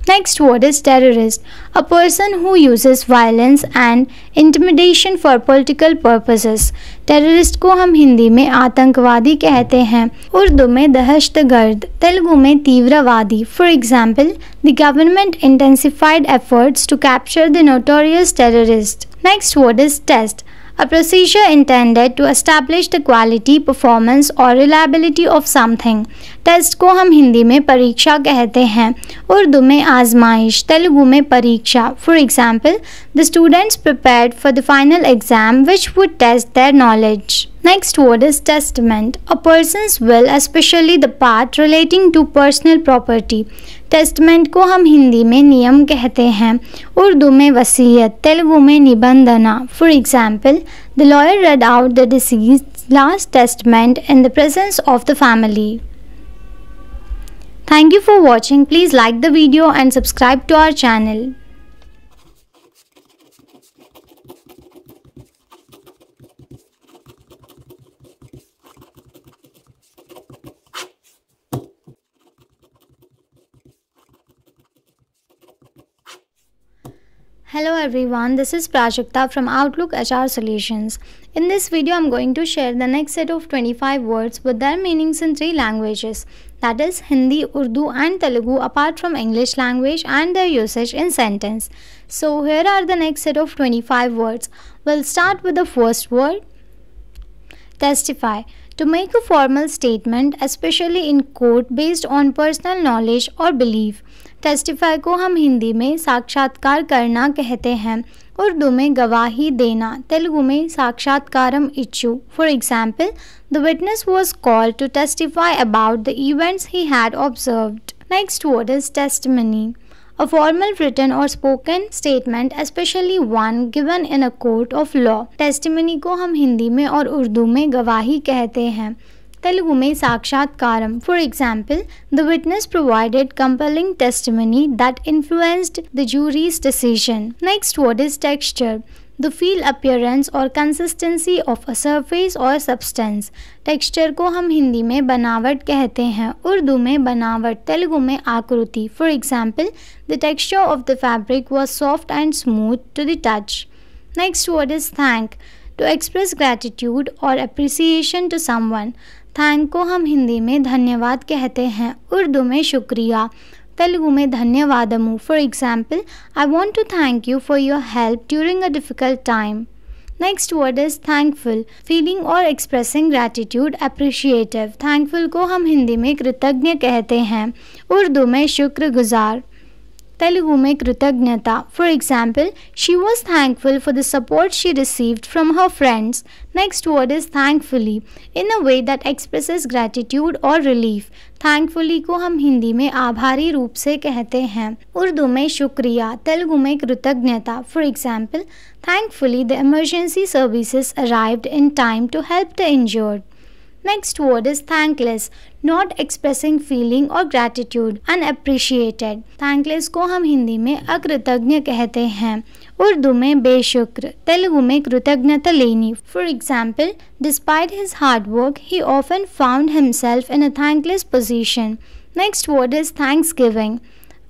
Next word is terrorist, a person who uses violence and intimidation for political purposes. Terrorist को हम हिंदी में आतंकवादी कहते हैं, उर्दू में दहशतगर्द, तेलुगु में तीव्रवादी। For example, the government intensified efforts to capture the notorious terrorist. Next word is test, a procedure intended to establish the quality, performance or reliability of something. Test को हम हिंदी में परीक्षा कहते हैं, उर्दू में आजमाइश, तेलुगु में परीक्षा। For example, the students prepared for the final exam which would test their knowledge. Next word is testament, a person's will, especially the part relating to personal property. Testament को हम हिंदी में नियम कहते हैं, उर्दू में वसीयत, तेलुगु में निबंधना। For example, the lawyer read out the deceased's last testament in the presence of the family. Thank you for watching. Please like the video and subscribe to our channel. Hello everyone, this is Prajakta from Outlook HR Solutions. In this video, I'm going to share the next set of 25 words with their meanings in 3 languages, that is Hindi, Urdu and Telugu, apart from English language and their usage in sentence. So here are the next set of 25 words. We'll start with the first word, testify. To make a formal statement, especially in court, based on personal knowledge or belief. Testify को हम हिंदी में साक्षात्कार करना कहते हैं, उर्दू में गवाही देना, तेलुगु में साक्षात्कारम इच्छु। For example, the witness was called to testify about the events he had observed. Next word is testimony, a formal written or spoken statement, especially one given in a court of law. Testimony को हम हिंदी में और उर्दू में गवाही कहते हैं, तेलुगु में साक्षात्कारम। For example, the witness provided compelling testimony that influenced the jury's decision. Next word is texture, the feel appearance और कंसिस्टेंसी ऑफ अ सरफेस और सब्सटेंस। टेक्सचर को हम हिंदी में बनावट कहते हैं, उर्दू में बनावट, तेलुगु में आकृति। For example, the texture of the fabric was soft and smooth to the touch. Next word is thank, to express gratitude और अप्रिसिएशन टू समवन। थैंक को हम हिंदी में धन्यवाद कहते हैं, उर्दू में शुक्रिया, तेलुगु में धन्यवादमु। For example, I want to thank you for your help during a difficult time. Next word is thankful, feeling or expressing gratitude, appreciative. Thankful को हम हिंदी में कृतज्ञ कहते हैं, उर्दू में शुक्रगुजार, तेलुगु में कृतज्ञता। For example, she was thankful for the support she received from her friends. Next word is thankfully, in a way that expresses gratitude और रिलीफ। थैंकफुली को हम हिंदी में आभारी रूप से कहते हैं, उर्दू में शुक्रिया, तेलुगु में कृतज्ञता। For example, thankfully the emergency services arrived in time to help the injured. Next word is thankless, not expressing feeling or gratitude, unappreciated. Thankless को हम हिंदी में अकृतज्ञ कहते हैं, उर्दू में बेशुक्र, तेलुगु में कृतज्ञता लेनी। For example, despite his hard work, he often found himself in a thankless position. Next word is Thanksgiving,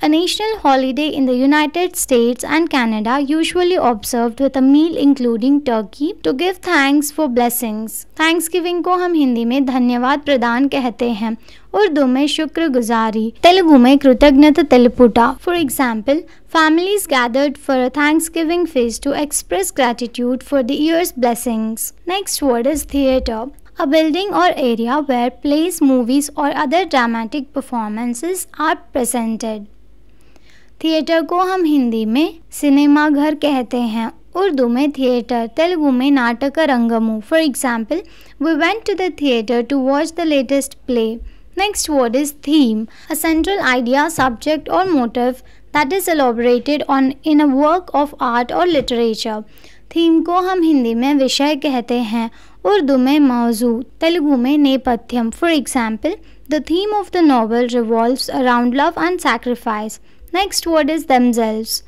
a national holiday in the United States and Canada, usually observed with a meal including turkey to give thanks for blessings. Thanksgiving को हम हिंदी में धन्यवाद प्रदान कहते हैं, उर्दू में शुक्रगुजारी, तेलुगु में कृतज्ञता तेलुपुटा। For example, families gathered for a Thanksgiving feast to express gratitude for the year's blessings. Next word is theatre, a building or area where plays, movies or other dramatic performances are presented. Theatre को हम हिंदी में cinema घर कहते हैं, उर्दू में theatre, Telugu में नाटक रंगमु। For example, we went to the theatre to watch the latest play. Next word is theme, a central idea, subject or motive that is elaborated on in a work of art or literature. Theme को हम हिंदी में विषय कहते हैं, उर्दू में मौजू, तेलुगु में नेपथ्यम. For example, the theme of the novel revolves around love and sacrifice. Next word is themselves.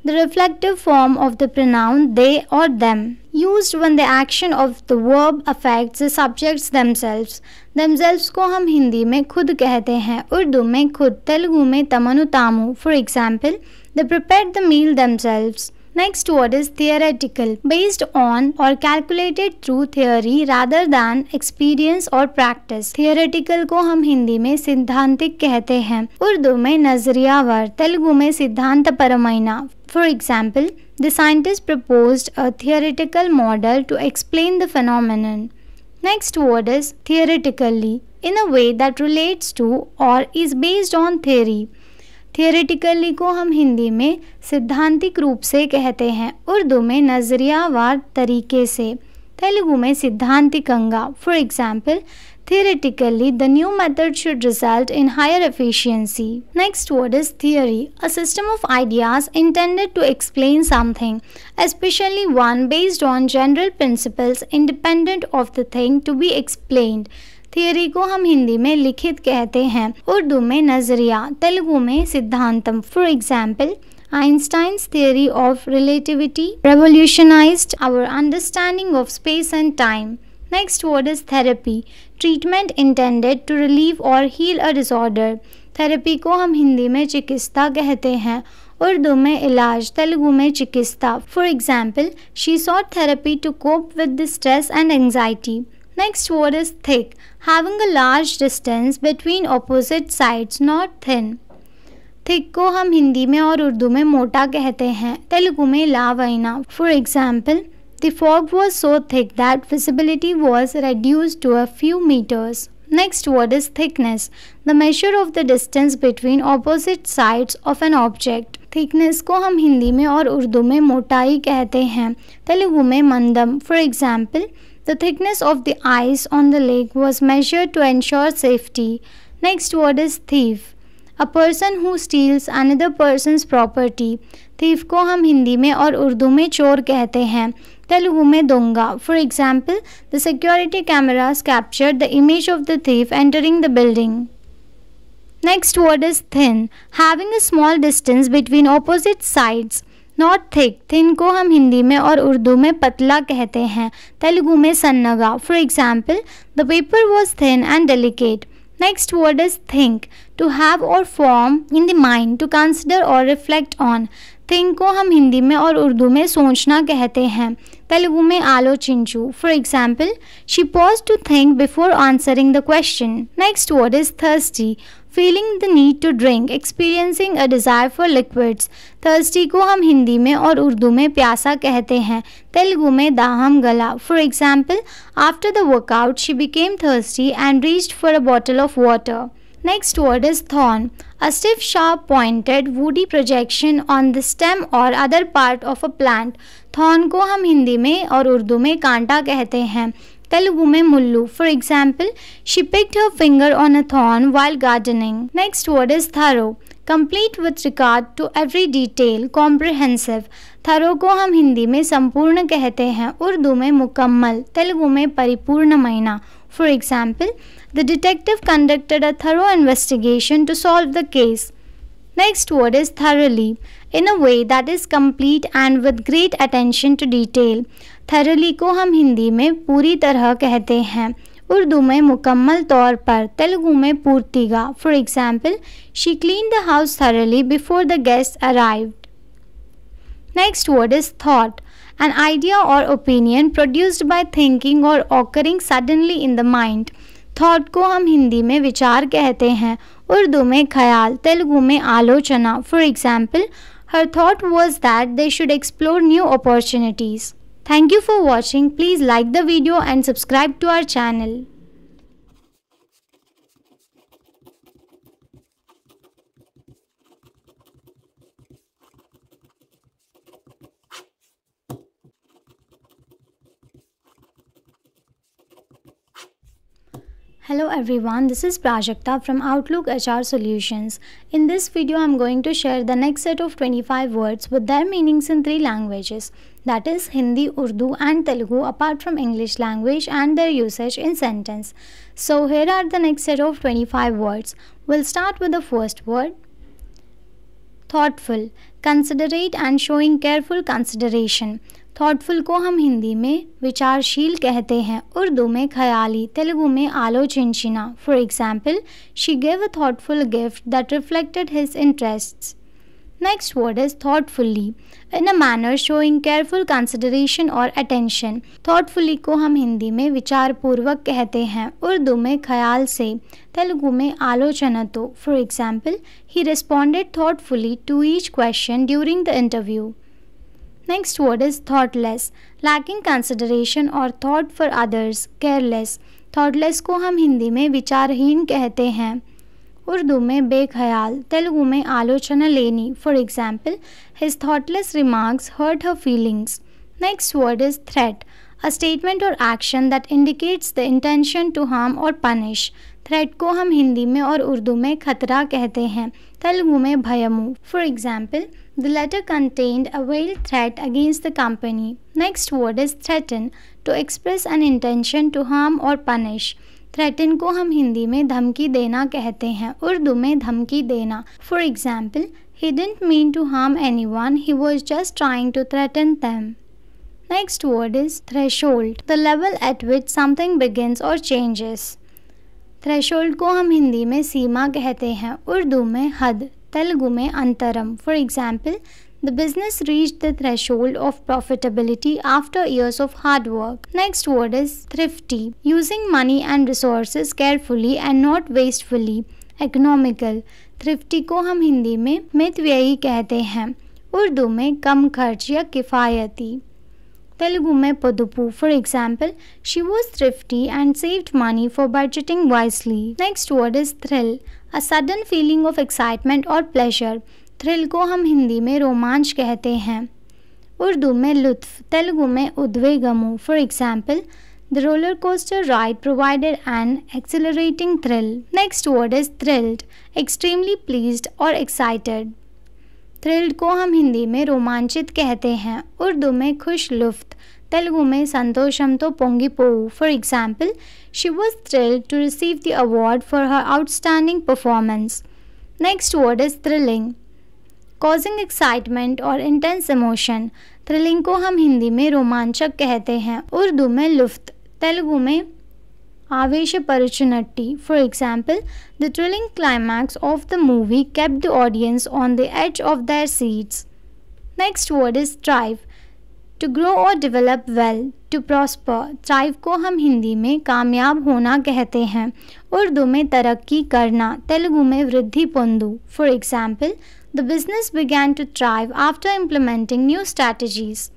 The reflective form of the pronoun they or them, used when the action of the verb affects the subjects themselves. Themselves को हम हिंदी में खुद कहते हैं, उर्दू में खुद, तेलुगु में तमनु तामु. For example, they prepared the meal themselves. Next word is theoretical, based on or calculated through theory rather than experience or practice. Theoretical को हम हिंदी में सिद्धांतिक कहते हैं, उर्दू में नजरियावर, तेलुगु में सिद्धांतपरమైన. For example, the scientist proposed a theoretical model to explain the phenomenon. Next word is theoretically, in a way that relates to or is based on theory. Theoretically को हम हिंदी में सिद्धांतिक रूप से कहते हैं, उर्दू में नज़रियावार तरीके से, तेलुगु में सिद्धांतिकंगा. For example, theoretically the new method should result in higher efficiency. Next word is theory, a system of ideas intended to explain something, especially one based on general principles independent of the thing to be explained. Theory को हम हिंदी में लिखित कहते हैं, उर्दू में नजरिया, तेलुगु में सिद्धांतम. For example, Einstein's theory of relativity revolutionized our understanding of space and time. Next word is therapy, treatment intended to relieve or heal a disorder. Therapy को हम हिंदी में चिकित्सा कहते हैं, उर्दू में इलाज, तेलुगु में चिकित्सा. For example, she sought therapy to cope with the stress and anxiety. Next word is thick, having a large distance between opposite sides, not thin. Thick को हम हिंदी में और उर्दू में मोटा कहते हैं, तेलुगु में लावैना. For example, the fog was so thick that visibility was reduced to a few meters. Next word is thickness, the measure of the distance between opposite sides of an object. Thickness को हम हिंदी में और उर्दू में मोटाई कहते हैं, तेलुगु में मंदम. For example, the thickness of the ice on the lake was measured to ensure safety. Next word is thief, a person who steals another person's property. thief को हम हिंदी में और उर्दू में चोर कहते हैं, तेलुगु में दोंगा. For example, the security cameras captured the image of the thief entering the building. Next word is thin, having a small distance between opposite sides. Not thick, thin को हम हिंदी में और उर्दू में पतला कहते हैं, तेलुगु में सन्नगा. For example, the paper was thin and delicate. Next word is think, to have or form in the mind, to consider or reflect on. Think को हम हिंदी में और उर्दू में सोचना कहते हैं, तेलुगु में आलोचिंचु. For example, she pause to think before answering the question. Next word is thirsty, feeling the need to drink, experiencing a desire for liquids. Thirsty को हम हिंदी में और उर्दू में प्यासा कहते हैं, तेलुगु में दाहम गला. For example, after the workout, she became thirsty and reached for a bottle of water. Next word is thorn, a stiff, sharp, pointed, woody projection on the stem or other part of a plant. Thorn को हम हिंदी में और उर्दू में कांटा कहते हैं, तेलुगु में मुल्लू. For example, she picked her finger on a thorn while gardening. Next word is thorough, complete with regard to every detail, comprehensive. Thorough को हम हिंदी में संपूर्ण कहते हैं, उर्दू में मुकम्मल, तेलुगु में परिपूर्णమైన. For example, the detective conducted a thorough investigation to solve the case. Next word is thoroughly, in a way that is complete and with great attention to detail. Thoroughly को हम हिंदी में पूरी तरह कहते हैं, उर्दू में मुकम्मल तौर पर, तेलुगु में पूर्तिगा. For example, she cleaned the house thoroughly before the guests arrived. Next word is thought, an idea or opinion produced by thinking or occurring suddenly in the mind. Thought को हम हिंदी में विचार कहते हैं, उर्दू में ख्याल, तेलुगु में आलोचना. For example, her thought was that they should explore new opportunities. Thank you for watching. Please like the video and subscribe to our channel. Hello everyone, this is Prajakta from Outlook HR Solutions. In this video, I'm going to share the next set of 25 words with their meanings in 3 languages, that is Hindi, Urdu and Telugu apart from English language and their usage in sentence. So here are the next set of 25 words. We'll start with the first word, thoughtful, considerate and showing careful consideration. Thoughtful को हम हिंदी में विचारशील कहते हैं, उर्दू में ख्याली, तेलुगु में आलोचनशीना. For example, she gave a thoughtful gift that reflected his interests. Next word is thoughtfully, in a manner showing careful consideration or attention. Thoughtfully को हम हिंदी में विचारपूर्वक कहते हैं, उर्दू में ख्याल से, तेलुगु में आलोचनातो. For example, he responded thoughtfully to each question during the interview. Next word is thoughtless, lacking consideration or thought for others, careless. Thoughtless को हम हिंदी में विचारहीन कहते हैं, उर्दू में बेख्याल, तेलुगु में आलोचना लेनी. For example, his thoughtless remarks hurt her feelings. Next word is threat, a statement or action that indicates the intention to harm or punish. Threat को हम हिंदी में और उर्दू में खतरा कहते हैं, तेलुगु में भयमु. For example, the letter contained a veiled threat against the company. Next word is threaten, to express an intention to harm or punish. Threaten को हम हिंदी में धमकी देना कहते हैं, उर्दू में धमकी देना. For example, he didn't mean to harm anyone, he was just trying to threaten them. Next word is threshold, the level at which something begins or changes. Threshold को हम हिंदी में सीमा कहते हैं, उर्दू में हद, तेलुगु में अंतरम. For example, the business reached the threshold of profitability after years of hard work. Next word is thrifty, using money and resources carefully and not wastefully. Economical, thrifty को हम हिंदी में मितव्ययी कहते हैं, उर्दू में कम खर्च या किफ़ायती, तेलुगु में पदुपु. For example, she was thrifty and saved money for budgeting wisely. Next word is thrill, a sudden feeling of excitement or pleasure. Thrill को हम हिंदी में रोमांच कहते हैं, उर्दू में लुत्फ, तेलुगु में उद्वेगमु. For example, the roller coaster ride provided an exhilarating thrill. Next word is thrilled, extremely pleased or excited. Thrilled को हम हिंदी में रोमांचित कहते हैं, उर्दू में खुश लुफ्त, तेलुगु में संतोषंतो पोंगिपोऊ. For example, she was thrilled to receive the award for her outstanding performance. Next word is thrilling, causing excitement or intense emotion. Thrilling को हम हिंदी में रोमांचक कहते हैं, उर्दू में लुफ्त, तेलुगु में आवेशपरिचुनट्टी. For example, the thrilling climax of the movie kept the audience on the edge of their seats. Next word is thrive, to grow or develop well, to prosper. thrive को हम हिंदी में कामयाब होना कहते हैं, उर्दू में तरक्की करना, तेलुगु में वृद्धि पोंदु. For example, the business began to thrive after implementing new strategies.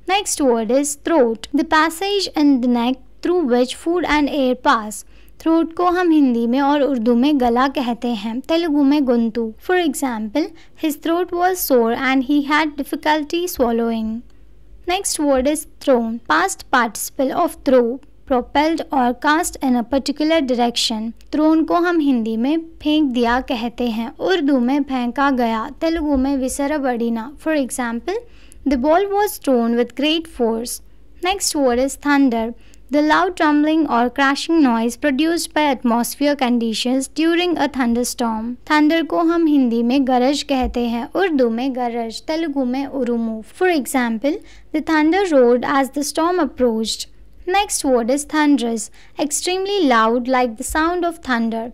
Next word is throat, the passage in the neck through which food and air pass. Throat को हम हिंदी में और उर्दू में गला कहते हैं, तेलुगु में गुंतु. For example, his throat was sore and he had difficulty swallowing. Next word is thrown, past participle of throw, propelled or cast in a particular direction. Thrown को हम हिंदी में फेंक दिया कहते हैं, उर्दू में फेंका गया, तेलुगु में विसरबड़िना. For example, the ball was thrown with great force. Next word is thunder, the loud rumbling or crashing noise produced by atmosphere conditions during a thunderstorm. Thunder को हम हिंदी में गरज कहते हैं, उर्दू में गरज, तेलुगु में उरुमु. For example, the thunder roared as the storm approached. Next word is thunderous, extremely loud like the sound of thunder.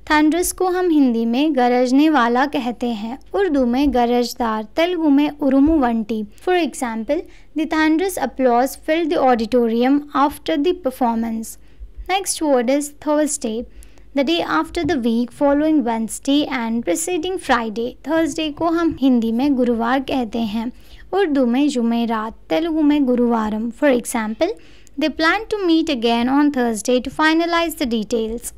Thunderous को हम हिंदी में गरजने वाला कहते हैं, उर्दू में गरजदार, तेलुगु में उरुमु वंटी. For example, the thunderous applause filled the auditorium after the performance. Next word is Thursday, the day after the week following Wednesday and preceding Friday. Thursday को हम हिंदी में गुरुवार कहते हैं, उर्दू में जुमेरात, तेलुगु में गुरुवारम. For example, they plan to meet again on Thursday to finalize the details.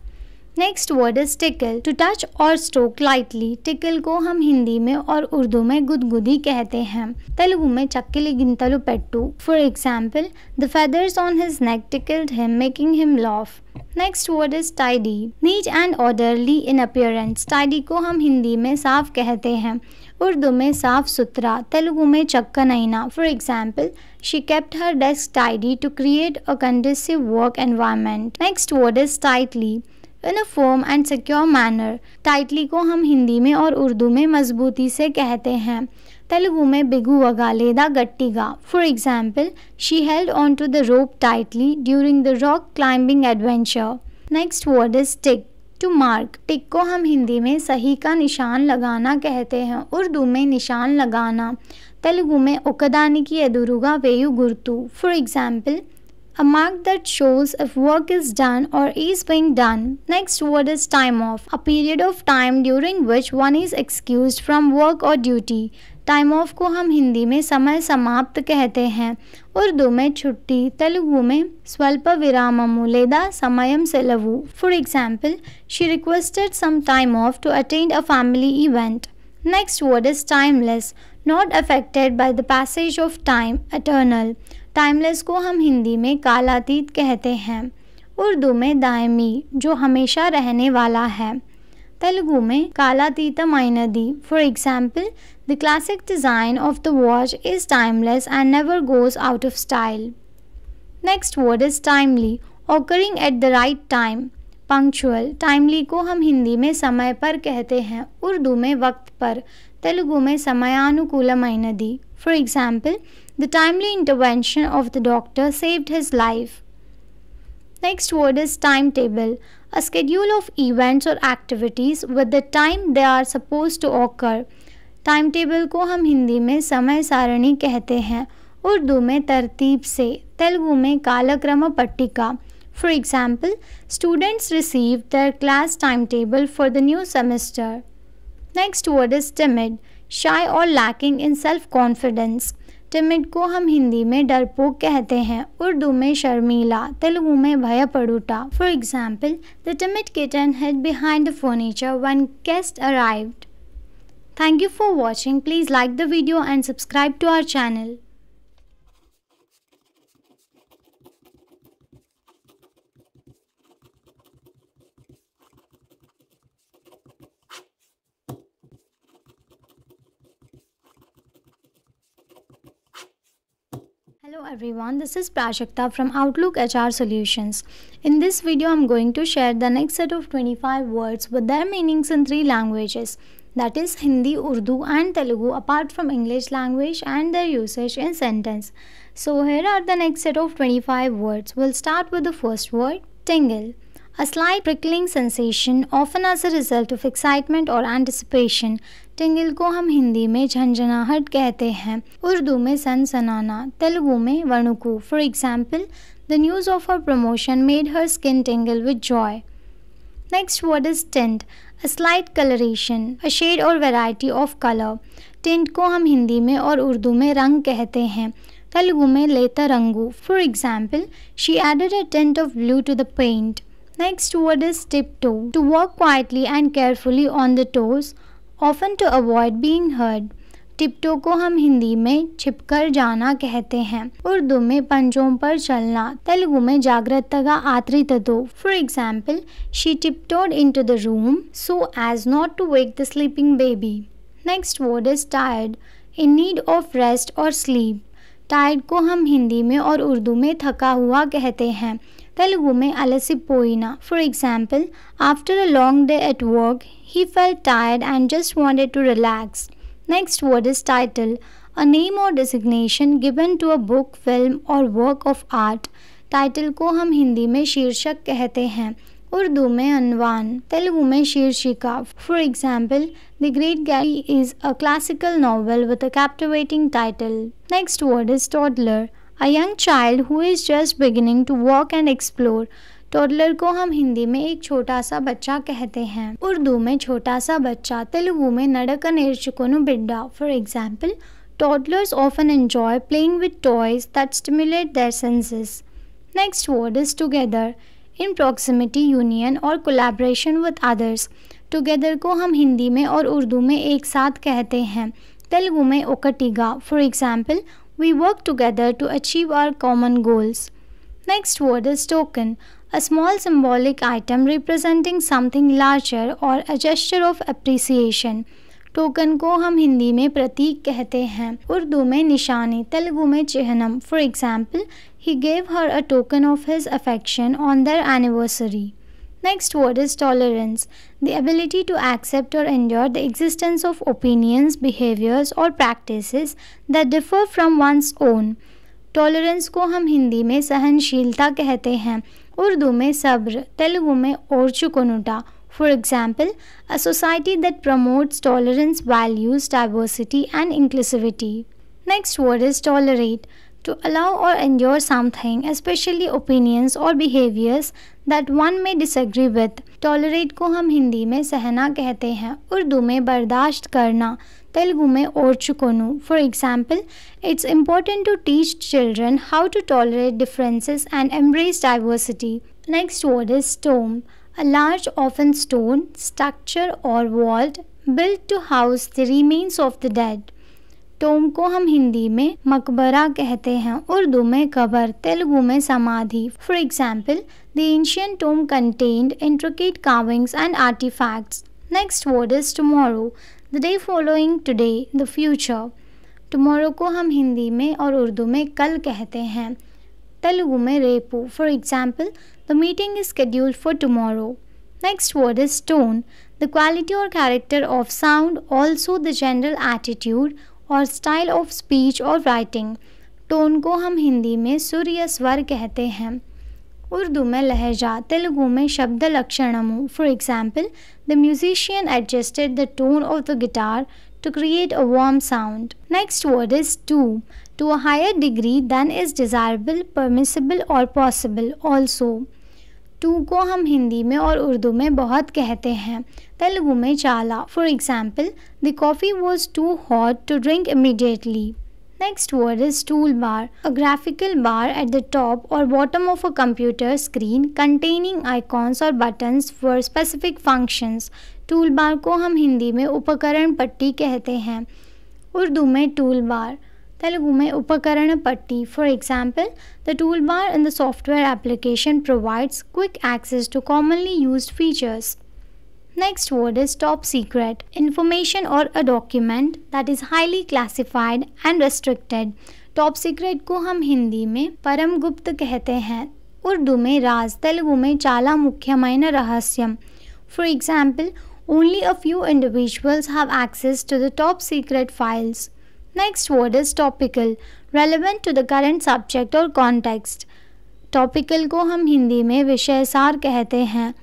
Next word is tickle, to touch और स्ट्रोक लाइटली। टिकल को हम हिंदी में और उर्दू में गुदगुदी कहते हैं। तेलुगु में चक्किली गिंतलु पेट्टू। For example, the feathers on his neck tickled him, making him laugh. Next word is tidy, neat and orderly in appearance. Tidy को हम हिंदी में साफ कहते हैं, उर्दू में साफ सुथरा, तेलुगु में चक्कनैना। For example, she kept her desk tidy to create a conducive work environment. Next word is tightly, in a firm and secure manner. Tightly को हम हिंदी में और उर्दू में मजबूती से कहते हैं, तेलुगु में बिगुवगा लेदा गट्टिगा। For example, she held on to the rope tightly during the rock climbing adventure. Next word is tick, to mark. Tick को हम हिंदी में सही का निशान लगाना कहते हैं, उर्दू में निशान लगाना, तेलुगु में ओकदानिकी एदुरुगा वेयु गुर्तु। For example, a mark that shows if work is done or is being done. Next word is time off, a period of time during which one is excused from work or duty. Time of को हम हिंदी में समय समाप्त कहते हैं, उर्दू में छुट्टी, तेलुगु में स्वल्प विराममु लेदा समयम सेलवु। For example, she requested some time off to attend a family event. Next word is timeless, not affected by the passage of time, eternal. Timeless को हम हिंदी में कालातीत कहते हैं, उर्दू में दायमी, जो हमेशा रहने वाला है, तेलुगु में कालातीतमाइनदी। For example, the classic design of the watch is timeless and never goes out of style. Next word is timely, occurring at the right time, punctual. Timely को हम हिंदी में समय पर कहते हैं, उर्दू में वक्त पर, तेलुगु में समयानुकूलमाइनदी। For example, the timely intervention of the doctor saved his life. Next word is timetable, a schedule of events or activities with the time they are supposed to occur. Timetable को हम हिंदी में समय सारणी कहते हैं, उर्दू में तरतीब से, तेलुगु में कालक्रम पट्टिका। For example, students received their class timetable for the new semester. Next word is timid, shy or lacking in self-confidence. Timid को हम हिंदी में डरपोक कहते हैं, उर्दू में शर्मीला, तेलुगु में भयपड़ुटा। For example, the timid kitten hid behind the furniture when guests arrived. Thank you for watching. Please like the video and subscribe to our channel. Hello everyone, this is Prajakta from Outlook HR Solutions. In this video, I'm going to share the next set of 25 words with their meanings in 3 languages, that is Hindi, Urdu and Telugu, apart from English language and their usage in sentence. So here are the next set of 25 words. We'll start with the first word, tingle. A slight prickling sensation, often as a result of excitement or anticipation. टिंगल को हम हिंदी में झंझनाहट कहते हैं, उर्दू में सनसनाना, तेलुगु में वणुकु। For example, the news of her promotion made her skin tingle with joy. Next word is tint, a slight colouration, a shade or variety of colour. Tint को हम हिंदी में और उर्दू में रंग कहते हैं, तेलुगु में लेता रंगू। For example, she added a tint of blue to the paint. Next word is tiptoe, to walk quietly and carefully on the toes, often to avoid being heard. टिप्टो को हम हिंदी में छिपकर जाना कहते हैं, उर्दू में पंजों पर चलना, तेलुगु में जागृतगा आत्रिततो। For example, she tiptoed into the room so as not to wake the sleeping baby. Next word is tired, in need of rest or sleep. Tired को हम हिंदी में और उर्दू में थका हुआ कहते हैं, तेलुगु में अलसिपोइना। For example, after a long day at work he felt tired and just wanted to relax. Next word is title, a name or designation given to a book, film or work of art. Title को हम हिंदी में शीर्षक कहते हैं, उर्दू में अनवान, तेलुगु में शीर्षिका। For example, the great Gary is a classical novel with a captivating title. Next word is toddler, a young child who is just beginning to walk and explore. Toddler को हम हिंदी में एक छोटा सा बच्चा कहते हैं, उर्दू में छोटा सा बच्चा, तेलुगु में नडक नेर्चुकोनु बिड्डा। For example, toddlers often enjoy playing with toys that stimulate their senses. Next word is together, in proximity, union or collaboration with others. Together को हम हिंदी में और उर्दू में एक साथ कहते हैं. तेलुगु में okatiga. For example, we work together to achieve our common goals. Next word is token. A small symbolic item representing something larger or a gesture of appreciation. Token को हम हिंदी में प्रतीक कहते हैं. उर्दू में निशानी, तेलुगु में चिह्नम. For example, he gave her a token of his affection on their anniversary. Next word is tolerance. The ability to accept or endure the existence of opinions, behaviors or practices that differ from one's own. Tolerance को हम हिंदी में सहनशीलता कहते हैं. उर्दू में सब्र, तेलुगु में ओर्चुकोनुटा. For example, a society that promotes tolerance values diversity and inclusivity. Next word is tolerate. To allow or endure something, especially opinions or behaviors that one may disagree with. Tolerate को हम हिंदी में सहना कहते हैं. उर्दू में बर्दाश्त करना, तेलुगु में ओर्चुकोनु. For example, it's important to teach children how to tolerate differences and embrace diversity. Next word is tomb. A large, often stone structure or vault built to house the remains of the dead. Tomb को हम हिंदी में मकबरा कहते हैं. उर्दू में cover, Telugu में समाधि. For example, the ancient tomb contained intricate carvings and artifacts. Next word is tomorrow. The day following today, the future. Tomorrow को हम हिंदी में और उर्दू में कल कहते हैं. तेलुगु में रेपू. For example, the meeting is scheduled for tomorrow. Next word is tone. The quality or character of sound, also the general attitude or style of speech or writing. Tone को हम हिंदी में सुर या स्वर कहते हैं. उर्दू में लहजा, तेलुगु में शब्द लक्षणमु. For example, the musician adjusted the tone of the guitar to create a warm sound. Next word is to a higher degree than is desirable, permissible or possible also. Too को हम हिंदी में और उर्दू में बहुत कहते हैं. तेलुगु में चाला. For example, the coffee was too hot to drink immediately. Next word is toolbar. A graphical bar at the top or bottom of a computer screen containing icons or buttons for specific functions. Toolbar को हम हिंदी में उपकरण पट्टी कहते हैं. उर्दू में toolbar, Telugu में उपकरण पट्टी. For example, the toolbar in the software application provides quick access to commonly used features. Next word is top secret. Information or a document that is highly classified and restricted. Top secret को हम हिंदी में परम गुप्त कहते हैं. उर्दू में राज, तेलुगु में चाला मुख्यమైన రహస్యం. For example, only a few individuals have access to the top secret files. Next word is topical. Relevant to the current subject or context. Topical को हम हिंदी में विषय सार कहते हैं.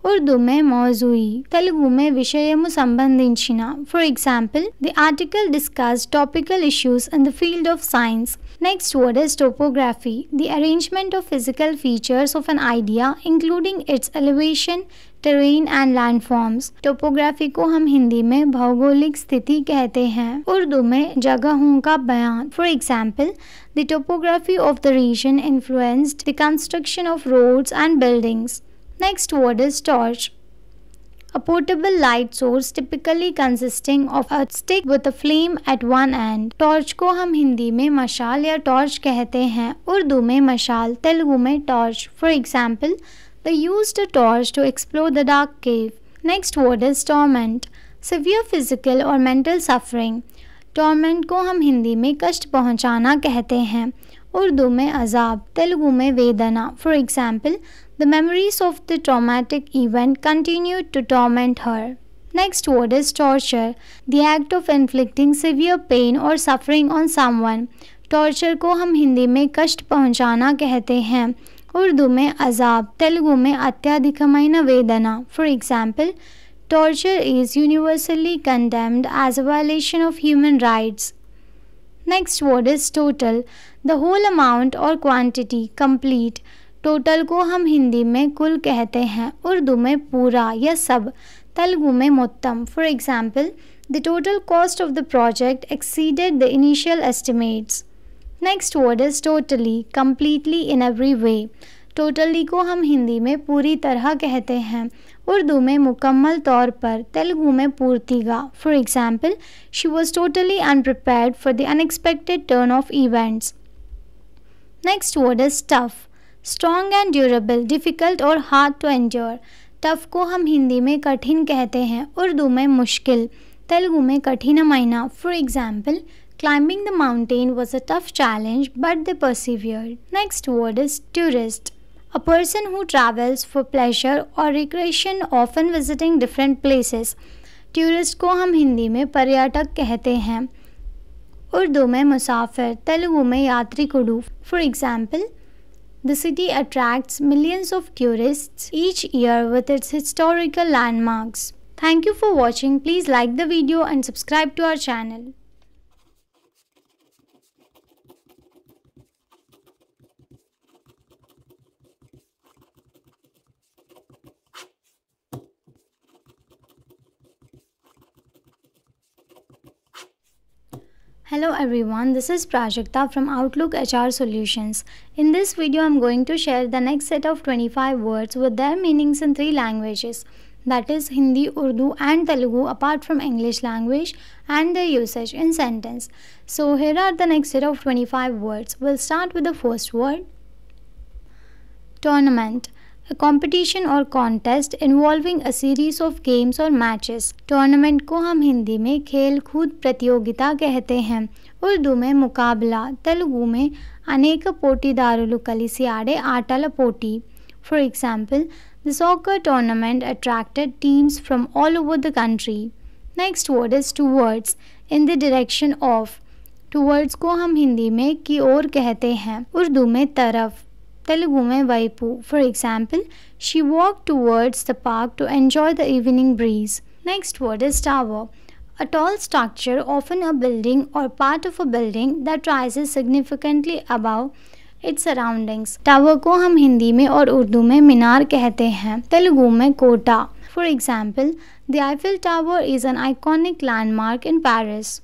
उर्दू में मौजूई, तेलुगु में विषयము సంబంధించిన. For example, the article discussed topical issues in the field of science. Next word is topography. The arrangement of physical features of an idea including its elevation, terrain and landforms. Topography को हम हिंदी में भौगोलिक स्थिति कहते हैं. उर्दू में जगहों का बयान. For example, the topography of the region influenced the construction of roads and buildings. Next word is torch. A portable light source typically consisting of a stick with a flame at one end. Torch को हम हिंदी में मशाल या torch कहते हैं. उर्दू में मशाल, तेलुगु में torch. For example, they used a torch to explore the dark cave. Next word is torment. Severe physical or mental suffering. Torment को हम हिंदी में कष्ट पहुंचाना कहते हैं. उर्दू में अजाब, तेलुगु में वेदना. For example, the memories of the traumatic event continued to torment her. Next word is torture. The act of inflicting severe pain or suffering on someone. Torture को हम हिंदी में कष्ट पहुंचाना कहते हैं. उर्दू में अजाब, तेलुगु में अत्यधिकమైన वेदना. For example, torture is universally condemned as a violation of human rights. Next word is total. The whole amount or quantity, complete. Total को हम हिंदी में कुल कहते हैं. उर्दू में पूरा या सब, तेलुगु में मोत्तम. For example, the total cost of the project exceeded the initial estimates. Next word is totally, completely in every way. Totally को हम हिंदी में पूरी तरह कहते हैं, उर्दू में मुकम्मल तौर पर, तेलुगु में पूर्तिगा। For example, she was totally unprepared for the unexpected turn of events. Next word is tough. Strong and durable, difficult or hard to endure. Tough को हम हिंदी में कठिन कहते हैं, उर्दू में मुश्किल, तेलुगु में कठिनమైన। For example, climbing the mountain was a tough challenge, but they persevered. Next word is tourist. A person who travels for pleasure or recreation, often visiting different places. Tourist को हम हिंदी में पर्यटक कहते हैं, उर्दू में मुसाफिर, तेलुगु में यात्रिकुडु। For example, the city attracts millions of tourists each year with its historical landmarks. Thank you for watching. Please like the video and subscribe to our channel. Hello everyone, this is Prajakta from Outlook HR Solutions. In this video, I'm going to share the next set of 25 words with their meanings in 3 languages, that is Hindi, Urdu and Telugu, apart from English language, and their usage in sentence. So here are the next set of 25 words. We'll start with the first word, tournament. A competition or contest involving a series of games or matches. Tournament को हम हिंदी में खेल कूद प्रतियोगिता कहते हैं, उर्दू में मुकाबला, तेलुगु में అనేక పోటీదారులు కలిసి ఆడే ఆటల పోటీ. For example, the soccer tournament attracted teams from all over the country. Next word is towards. In the direction of. Towards को हम हिंदी में की ओर कहते हैं, उर्दू में तरफ, तेलुगु में వైపు. For example, she walked towards the park to enjoy the evening breeze. Next word is tower. A tall structure, often a building or part of a building that rises significantly above its surroundings. Tower को हम हिंदी में और उर्दू में मीनार कहते हैं, तेलुगु में Kota. For example, the Eiffel Tower is an iconic landmark in Paris.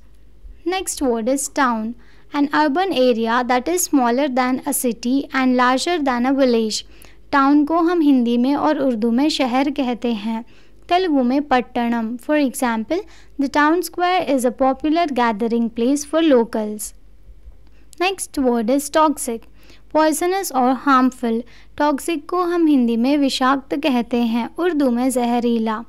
Next word is town. An urban area that is smaller than a city and larger than a village. Town को हम हिंदी में और उर्दू में शहर कहते हैं, तेलुगु में Pattanam. For example, the town square is a popular gathering place for locals. Next word is toxic. Poisonous or harmful. Toxic को हम हिंदी में विषाक्त कहते हैं, उर्दू में जहरीला,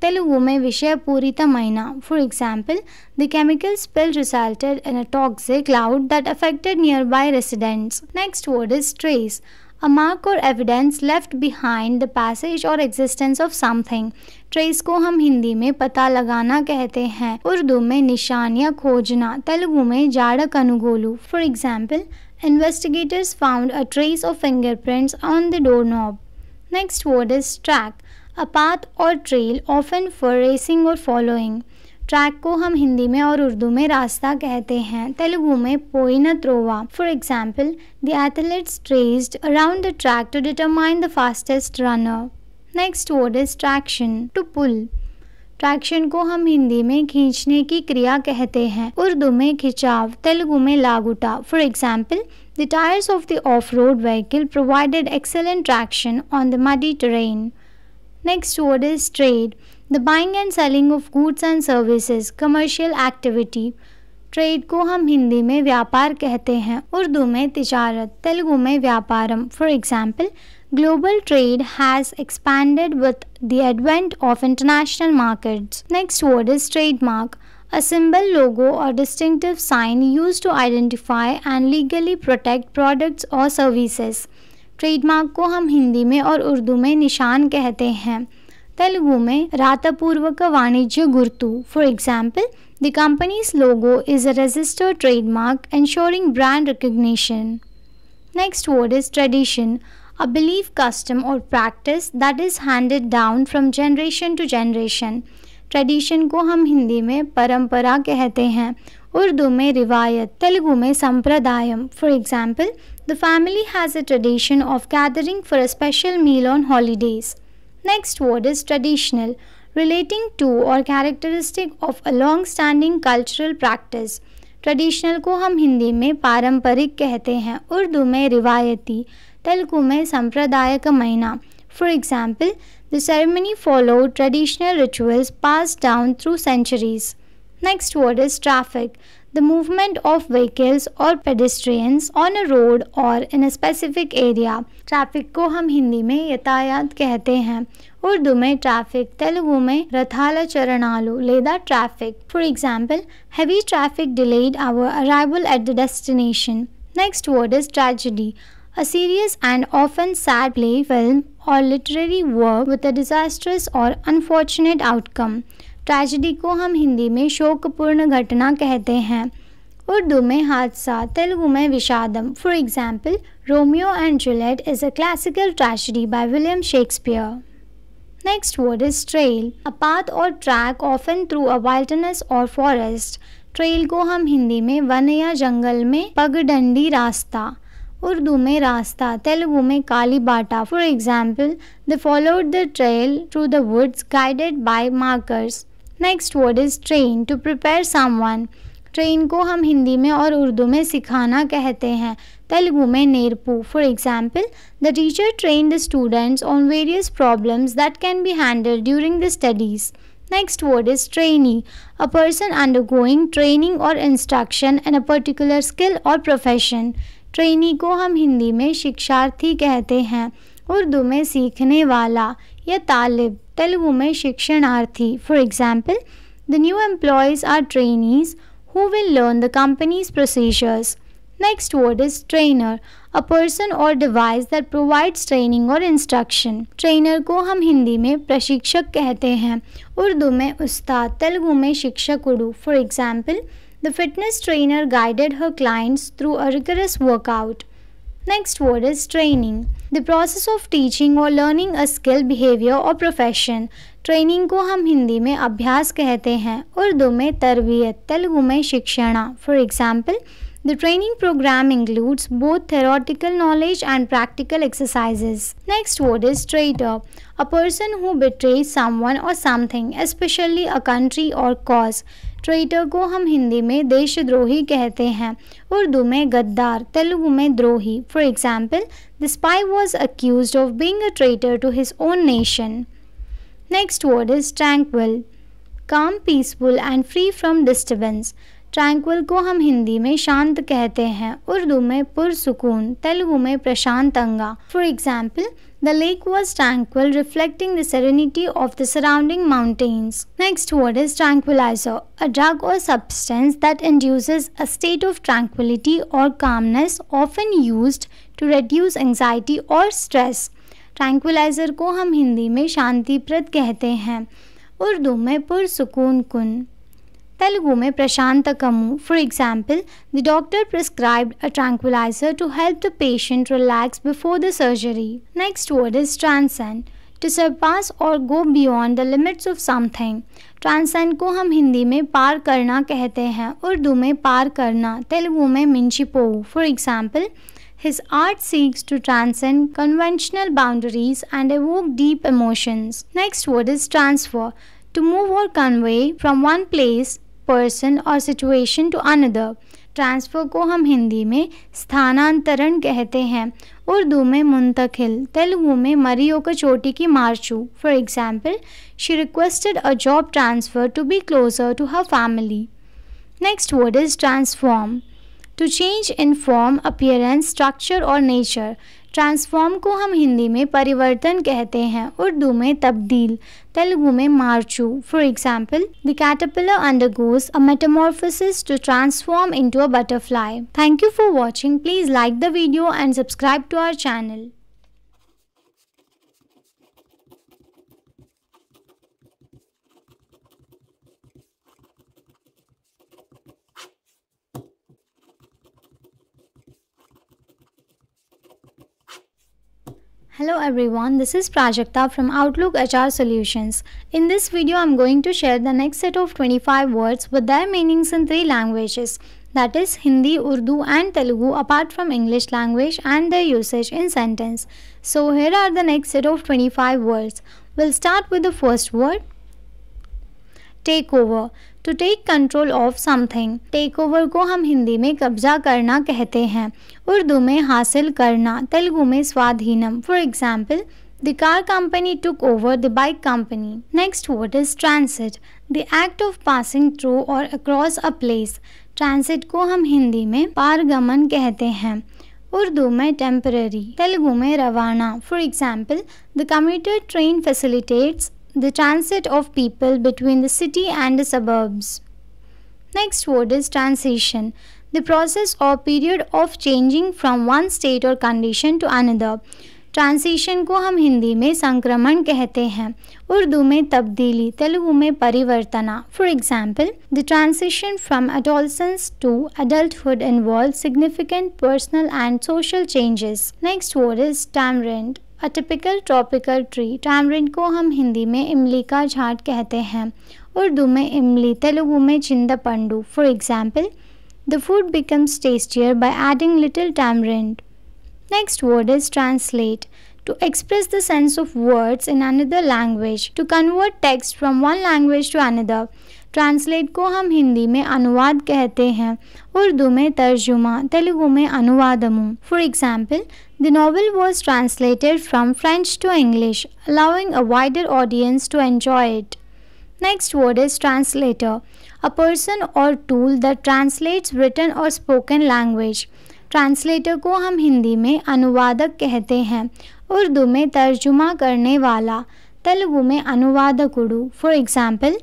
तेलुगु में विषपूरितమైన. For example, the chemical spill resulted in a toxic cloud that affected nearby residents. Next word is trace. A mark or evidence left behind the passage or existence of something. Trace को हम हिंदी में पता लगाना कहते हैं, उर्दू में निशान या खोजना, तेलुगु में जाड़ Kanugolu. For example, investigators found a trace of fingerprints on the doorknob. Next word is track. A path or trail, often for racing or following. Track को हम हिंदी में और उर्दू में रास्ता कहते हैं, तेलुगु में पोइना त्रोवा. For example, the athletes raced around the track to determine the fastest runner. Next word is traction. To pull. Traction को हम हिंदी में खींचने की क्रिया कहते हैं, उर्दू में खिंचाव, तेलुगु में लागुटा. For example, the tires of the off-road vehicle provided excellent traction on the muddy terrain. Next word is trade. The buying and selling of goods and services, commercial activity. Trade को हम हिंदी में व्यापार कहते हैं, उर्दू में तिजारत, तेलुगु में व्यापारम. For example, global trade has expanded with the advent of international markets. Next word is trademark. A symbol, logo or distinctive sign used to identify and legally protect products or services. Trademark को हम हिंदी में और उर्दू में निशान कहते हैं, तेलुगु में रातपूर्वक वाणिज्य गुर्तु. For example, the company's logo is a registered trademark ensuring brand recognition. Next word is tradition. A belief, custom or practice that is handed down from generation to generation. Tradition को हम हिंदी में परंपरा कहते हैं, उर्दू में रिवायत, तेलुगु में संप्रदायम. For example, the family has a tradition of gathering for a special meal on holidays. Next word is traditional. Relating to or characteristic of a long-standing cultural practice. Traditional को हम हिंदी में पारंपरिक कहते हैं, उर्दू में रिवायती, तेलुगु में संप्रदायक महीना. For example, the ceremony followed traditional rituals passed down through centuries. Next word is traffic. The movement of vehicles or pedestrians on a road or in a specific area. Traffic को हम हिंदी में यातायात कहते हैं. उर्दू में ट्रैफिक, तेलुगु में रथाला चरणालु లేదా traffic. For example, heavy traffic delayed our arrival at the destination. Next word is tragedy. A serious and often sad play, film or literary work with a disastrous or unfortunate outcome. Tragedy को हम हिंदी में शोकपूर्ण घटना कहते हैं. उर्दू में हादसा, तेलुगु में विषादम. For example, Romeo and Juliet is a classical tragedy by William Shakespeare. Next word is trail. A path or track often through a wilderness or forest. Trail को हम हिंदी में वन या जंगल में पगडंडी रास्ता. उर्दू में रास्ता, तेलुगु में काली बाटा. For example, they followed the trail through the woods guided by markers. Next word is train. To prepare someone. Train को हम हिंदी में और उर्दू में सिखाना कहते हैं. तेलुगु में नेरपू. For example, the teacher train the students on various problems that can be handled during the studies. Next word is trainee. A person undergoing training or instruction in a particular skill or profession. Trainee को हम हिंदी में शिक्षार्थी कहते हैं. उर्दू में सीखने वाला या तालिब. तेलुगु में शिक्षणार्थी. For example, the new employees are trainees who will learn the company's procedures. Next word is trainer. A person or device that provides training or instruction. Trainer को हम हिंदी में प्रशिक्षक कहते हैं. उर्दू में उस्ताद, तेलुगु में शिक्षक Urdu. For example, the fitness trainer guided her clients through a rigorous workout. Next word is training. The process of teaching or learning a skill, behavior or profession. Training को हम हिंदी में अभ्यास कहते हैं. उर्दू में तरबियत, तेलुगु में शिक्षणा. For example, the training program includes both theoretical knowledge and practical exercises. Next word is traitor. A person who betrays someone or something, especially a country or cause. Traitor को हम हिंदी में देशद्रोही कहते हैं. उर्दू में गद्दार, तेलुगु में द्रोही. For example, the spy was accused of being a traitor to his own nation. Next word is tranquil. Calm, peaceful and free from disturbance. Tranquil को हम हिंदी में शांत कहते हैं. उर्दू में पुरसुकून, तेलुगु में प्रशांतंगा. For example, the lake was tranquil, reflecting the serenity of the surrounding mountains. Next word is tranquilizer. A drug or substance that induces a state of tranquility or calmness, often used to reduce anxiety or stress. Tranquilizer को हम हिंदी में शांतिप्रद कहते हैं. उर्दू में पुरसुकून कुन, तेलुगु में प्रशांतकमु. For example, the doctor prescribed a tranquilizer to help the patient relax before the surgery. Next word is transcend. To surpass or go beyond the limits of something. Transcend को हम हिंदी में पार करना कहते हैं. उर्दू में पार करना, तेलुगु में मिंचिपोऊ. For example, his art seeks to transcend conventional boundaries and evoke deep emotions. Next word is transfer. To move or convey from one place, person or situation to another. Transfer को हम हिंदी में स्थानांतरण कहते हैं. उर्दू में मुंतकिल, तेलुगु में मरी होकर चोटी की मारचू. For example, she requested a job transfer to be closer to her family. Next word is transform. To change in form, appearance, structure or nature. Transform को हम हिंदी में परिवर्तन कहते हैं. उर्दू में तब्दील, तेलुगु में मारचू. For example, the caterpillar undergoes a metamorphosis to transform into a butterfly. Thank you for watching. Please like the video and subscribe to our channel. Hello everyone, this is Prajakta from Outlook HR Solutions. In this video, I'm going to share the next set of 25 words with their meanings in 3 languages. That is Hindi, Urdu and Telugu apart from English language and their usage in sentence. So here are the next set of 25 words. We'll start with the first word. Take over, to take control of something. Take over को हम हिंदी में कब्जा करना कहते हैं, उर्दू में हासिल करना, तेलुगु में स्वाधीनम। For example, the car company took over the bike company. Next word is transit, the act of passing through or across a place. Transit को हम हिंदी में पारगमन कहते हैं, उर्दू में टेम्पररी, तेलुगु में रवाना। For example, the commuter train facilitates the transit of people between the city and the suburbs. Next word is transition, the process or period of changing from one state or condition to another. Transition को हम हिंदी में संक्रमण कहते हैं, उर्दू में तब्दीली, तेलुगु में परिवर्तना। For example, the transition from adolescence to adulthood involve significant personal and social changes. Next word is tamarind, a typical tropical tree. Tamarind को हम हिंदी में इमली का झाड़ कहते हैं, उर्दू में इमली, तेलुगु में चिंदपंडू। For example, the food becomes tastier by adding little tamarind. Next word is translate, to express the sense of words in another language, to convert text from one language to another. Translate को हम हिंदी में अनुवाद कहते हैं, उर्दू में तर्जुमा, तेलुगु में अनुवादमु। For example, the novel was translated from French to English, allowing a wider audience to enjoy it. Next word is translator, a person or tool that translates written or spoken language. Translator को हम हिंदी में अनुवादक कहते हैं, उर्दू में तर्जुमा करने वाला, तेलुगु में अनुवादकुडु। For example,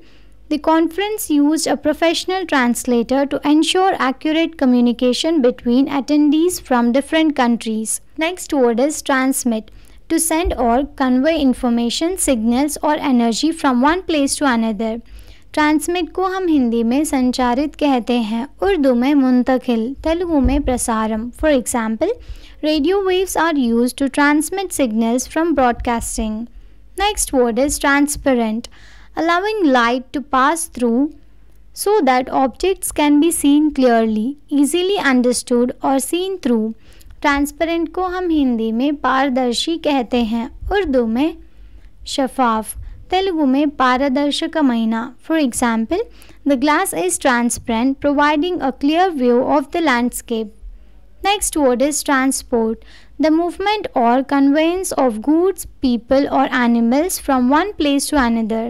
the conference used a professional translator to ensure accurate communication between attendees from different countries. Next word is transmit, to send or convey information, signals or energy from one place to another. Transmit को हम हिंदी में संचारित कहते हैं, उर्दू में मुंतकिल, तेलुगु में प्रसारम। For example, radio waves are used to transmit signals from broadcasting. Next word is transparent, allowing light to pass through so that objects can be seen clearly, easily understood और seen through. ट्रांसपेरेंट को हम हिंदी में पारदर्शी कहते हैं, उर्दू में शफाफ, तेलुगु में पारदर्शकమైన. For example, the glass is transparent, providing a clear view of the landscape. Next word is transport, the movement or conveyance of goods, people or animals from one place to another.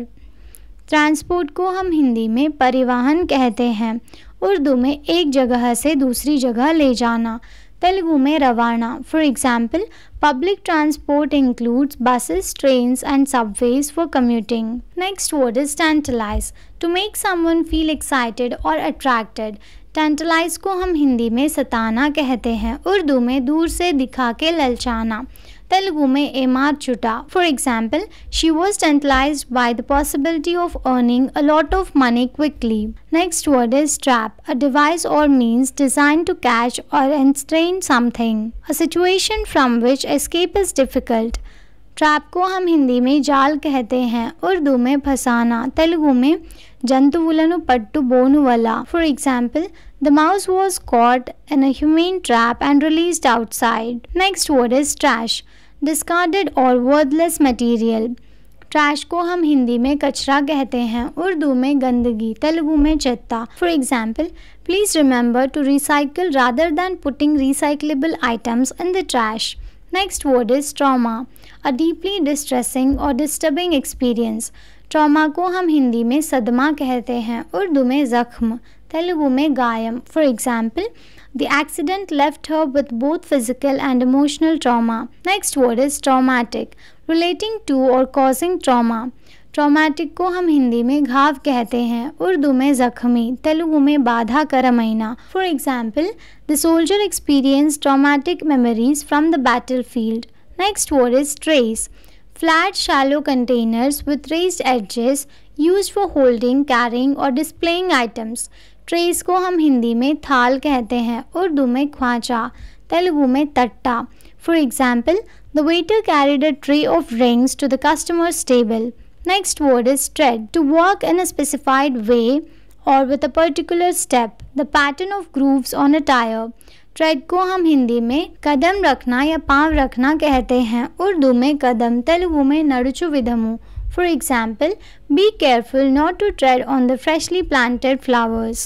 Transport को हम हिंदी में परिवहन कहते हैं, उर्दू में एक जगह से दूसरी जगह ले जाना, तेलुगु में रवाना. For example, public transport includes buses, trains and subways for commuting. Next word is tantalize, to make someone feel excited or attracted. tantalize को हम हिंदी में सताना कहते हैं, उर्दू में दूर से दिखा के ललचाना, तेलुगु में एमार चुटा. For example, she was tantalized by the possibility of earning a lot of money quickly. Next word is trap, a device or means designed to catch or ensnare something, a situation from which escape is difficult. Trap को हम हिंदी में जाल कहते हैं, उर्दू में फंसाना, तेलुगु में जंतुవులను పట్టుబోను వల. For example, the mouse was caught in a humane trap and released outside. Next word is trash, discarded or worthless material. Trash को हम हिंदी में कचरा कहते हैं, उर्दू में गंदगी, तेलुगु में चेत्ता. For example, please remember to recycle rather than putting recyclable items in the trash. Next word is trauma, a deeply distressing or disturbing experience. Trauma को हम हिंदी में सदमा कहते हैं, उर्दू में ज़ख्म, तेलुगु में गायम. For example, the accident left her with both physical and emotional trauma. Next word is traumatic, relating to और कॉजिंग ट्रॉमा. ट्रॉमेटिक को हम हिंदी में घाव कहते हैं, उर्दू में ज़ख्मी, तेलुगु में बाधाकरమైన. For example, the soldier experience traumatic memories from the battlefield. Next word is trays, flat shallow containers with raised edges used for holding, carrying or displaying items. Trace को हम हिंदी में थाल कहते हैं, उर्दू में ख्वाचा, तेलुगु में तट्टा. For example, the waiter carried a tray of rings to the customer's table. Next word is tread, to walk in a specified way or with a particular step, the pattern of grooves on a tire. Trade को हम हिंदी में कदम रखना या पाँव रखना कहते हैं, उर्दू में कदम, तेलुगु में नडुचु विधमु. For example, be careful not to tread on the freshly planted flowers.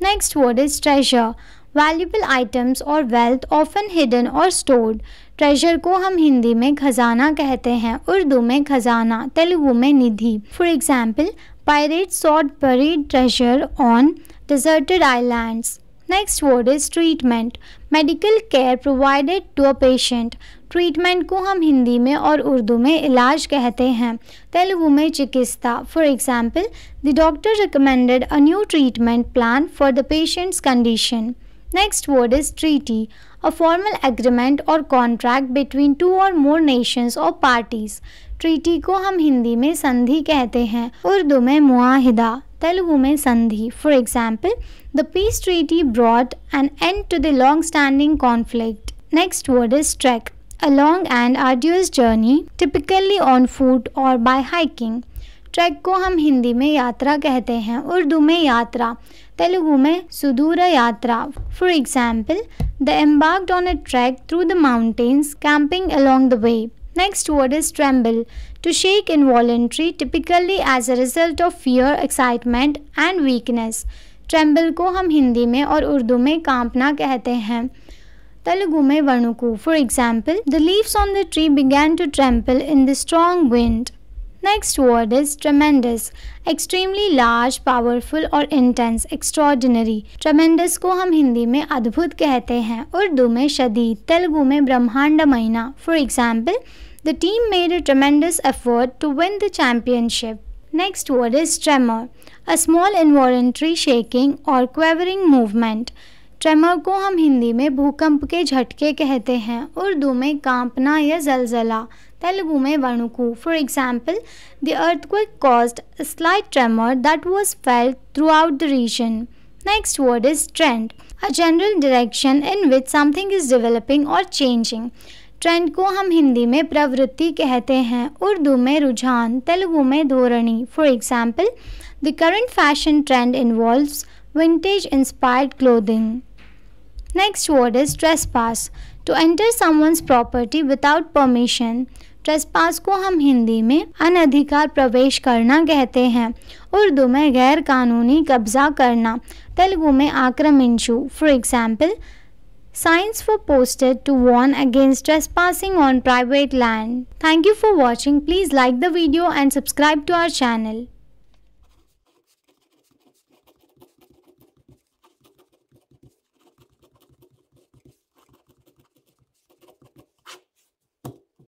Next word is treasure. Valuable items or wealth often hidden or stored. Treasure को हम हिंदी में खजाना कहते हैं, उर्दू में खजाना, तेलुगु में निधि. For example, pirates sought buried treasure on deserted islands. Next word is treatment. Medical care provided to a patient. Treatment को हम हिंदी में और उर्दू में इलाज कहते हैं, तेलुगु में चिकित्सा. For example, the doctor recommended a new treatment plan for the patients condition. Next word is treaty. A formal agreement or contract between two or more nations or parties. Treaty को हम हिंदी में संधि कहते हैं, उर्दू में मुआहिदा, तेलुगु में संधि. For example, the peace treaty brought an end to the long standing conflict. Next word is track. A long and arduous journey, typically on foot or by hiking. Track को हम हिंदी में यात्रा कहते हैं, उर्दू में यात्रा, तेलुगु में सुदूर यात्रा. For example, the embarked on a track through the mountains, camping along the way. Next word is tremble. To shake involuntarily, typically as a result of fear, excitement and weakness. Tremble को हम हिंदी में और उर्दू में कांपना कहते हैं, तेलुगु में वणुकु. For example, the leaves on the tree began to tremble in the strong wind. Next word is tremendous. Extremely large, powerful or intense, extraordinary. Tremendous को हम हिंदी में अद्भुत कहते हैं, उर्दू में शदीद, तेलुगु में ब्रह्मांडमयना. For example, the team made a tremendous effort to win the championship. Next word is tremor. A small involuntary shaking or quivering movement. Tremor को हम हिंदी में भूकंप के झटके कहते हैं, उर्दू में कांपना या जलजला, तेलुगु में वणुकु. For example, the earthquake caused a slight tremor that was felt throughout the region. Next word is trend. A general direction in which something is developing or changing. Trend को हम हिंदी में प्रवृत्ति कहते हैं, उर्दू में रुझान, तेलुगु में धोरणी. For example, the current fashion trend involves vintage inspired clothing. Next word is trespass. To enter someone's property without permission. Trespass को हम हिंदी में अनधिकार प्रवेश करना कहते हैं, उर्दू में गैर कानूनी कब्जा करना, तेलुगु में आक्रमणिंचु. For example, signs were posted to warn against trespassing on private land. Thank you for watching. Please like the video and subscribe to our channel.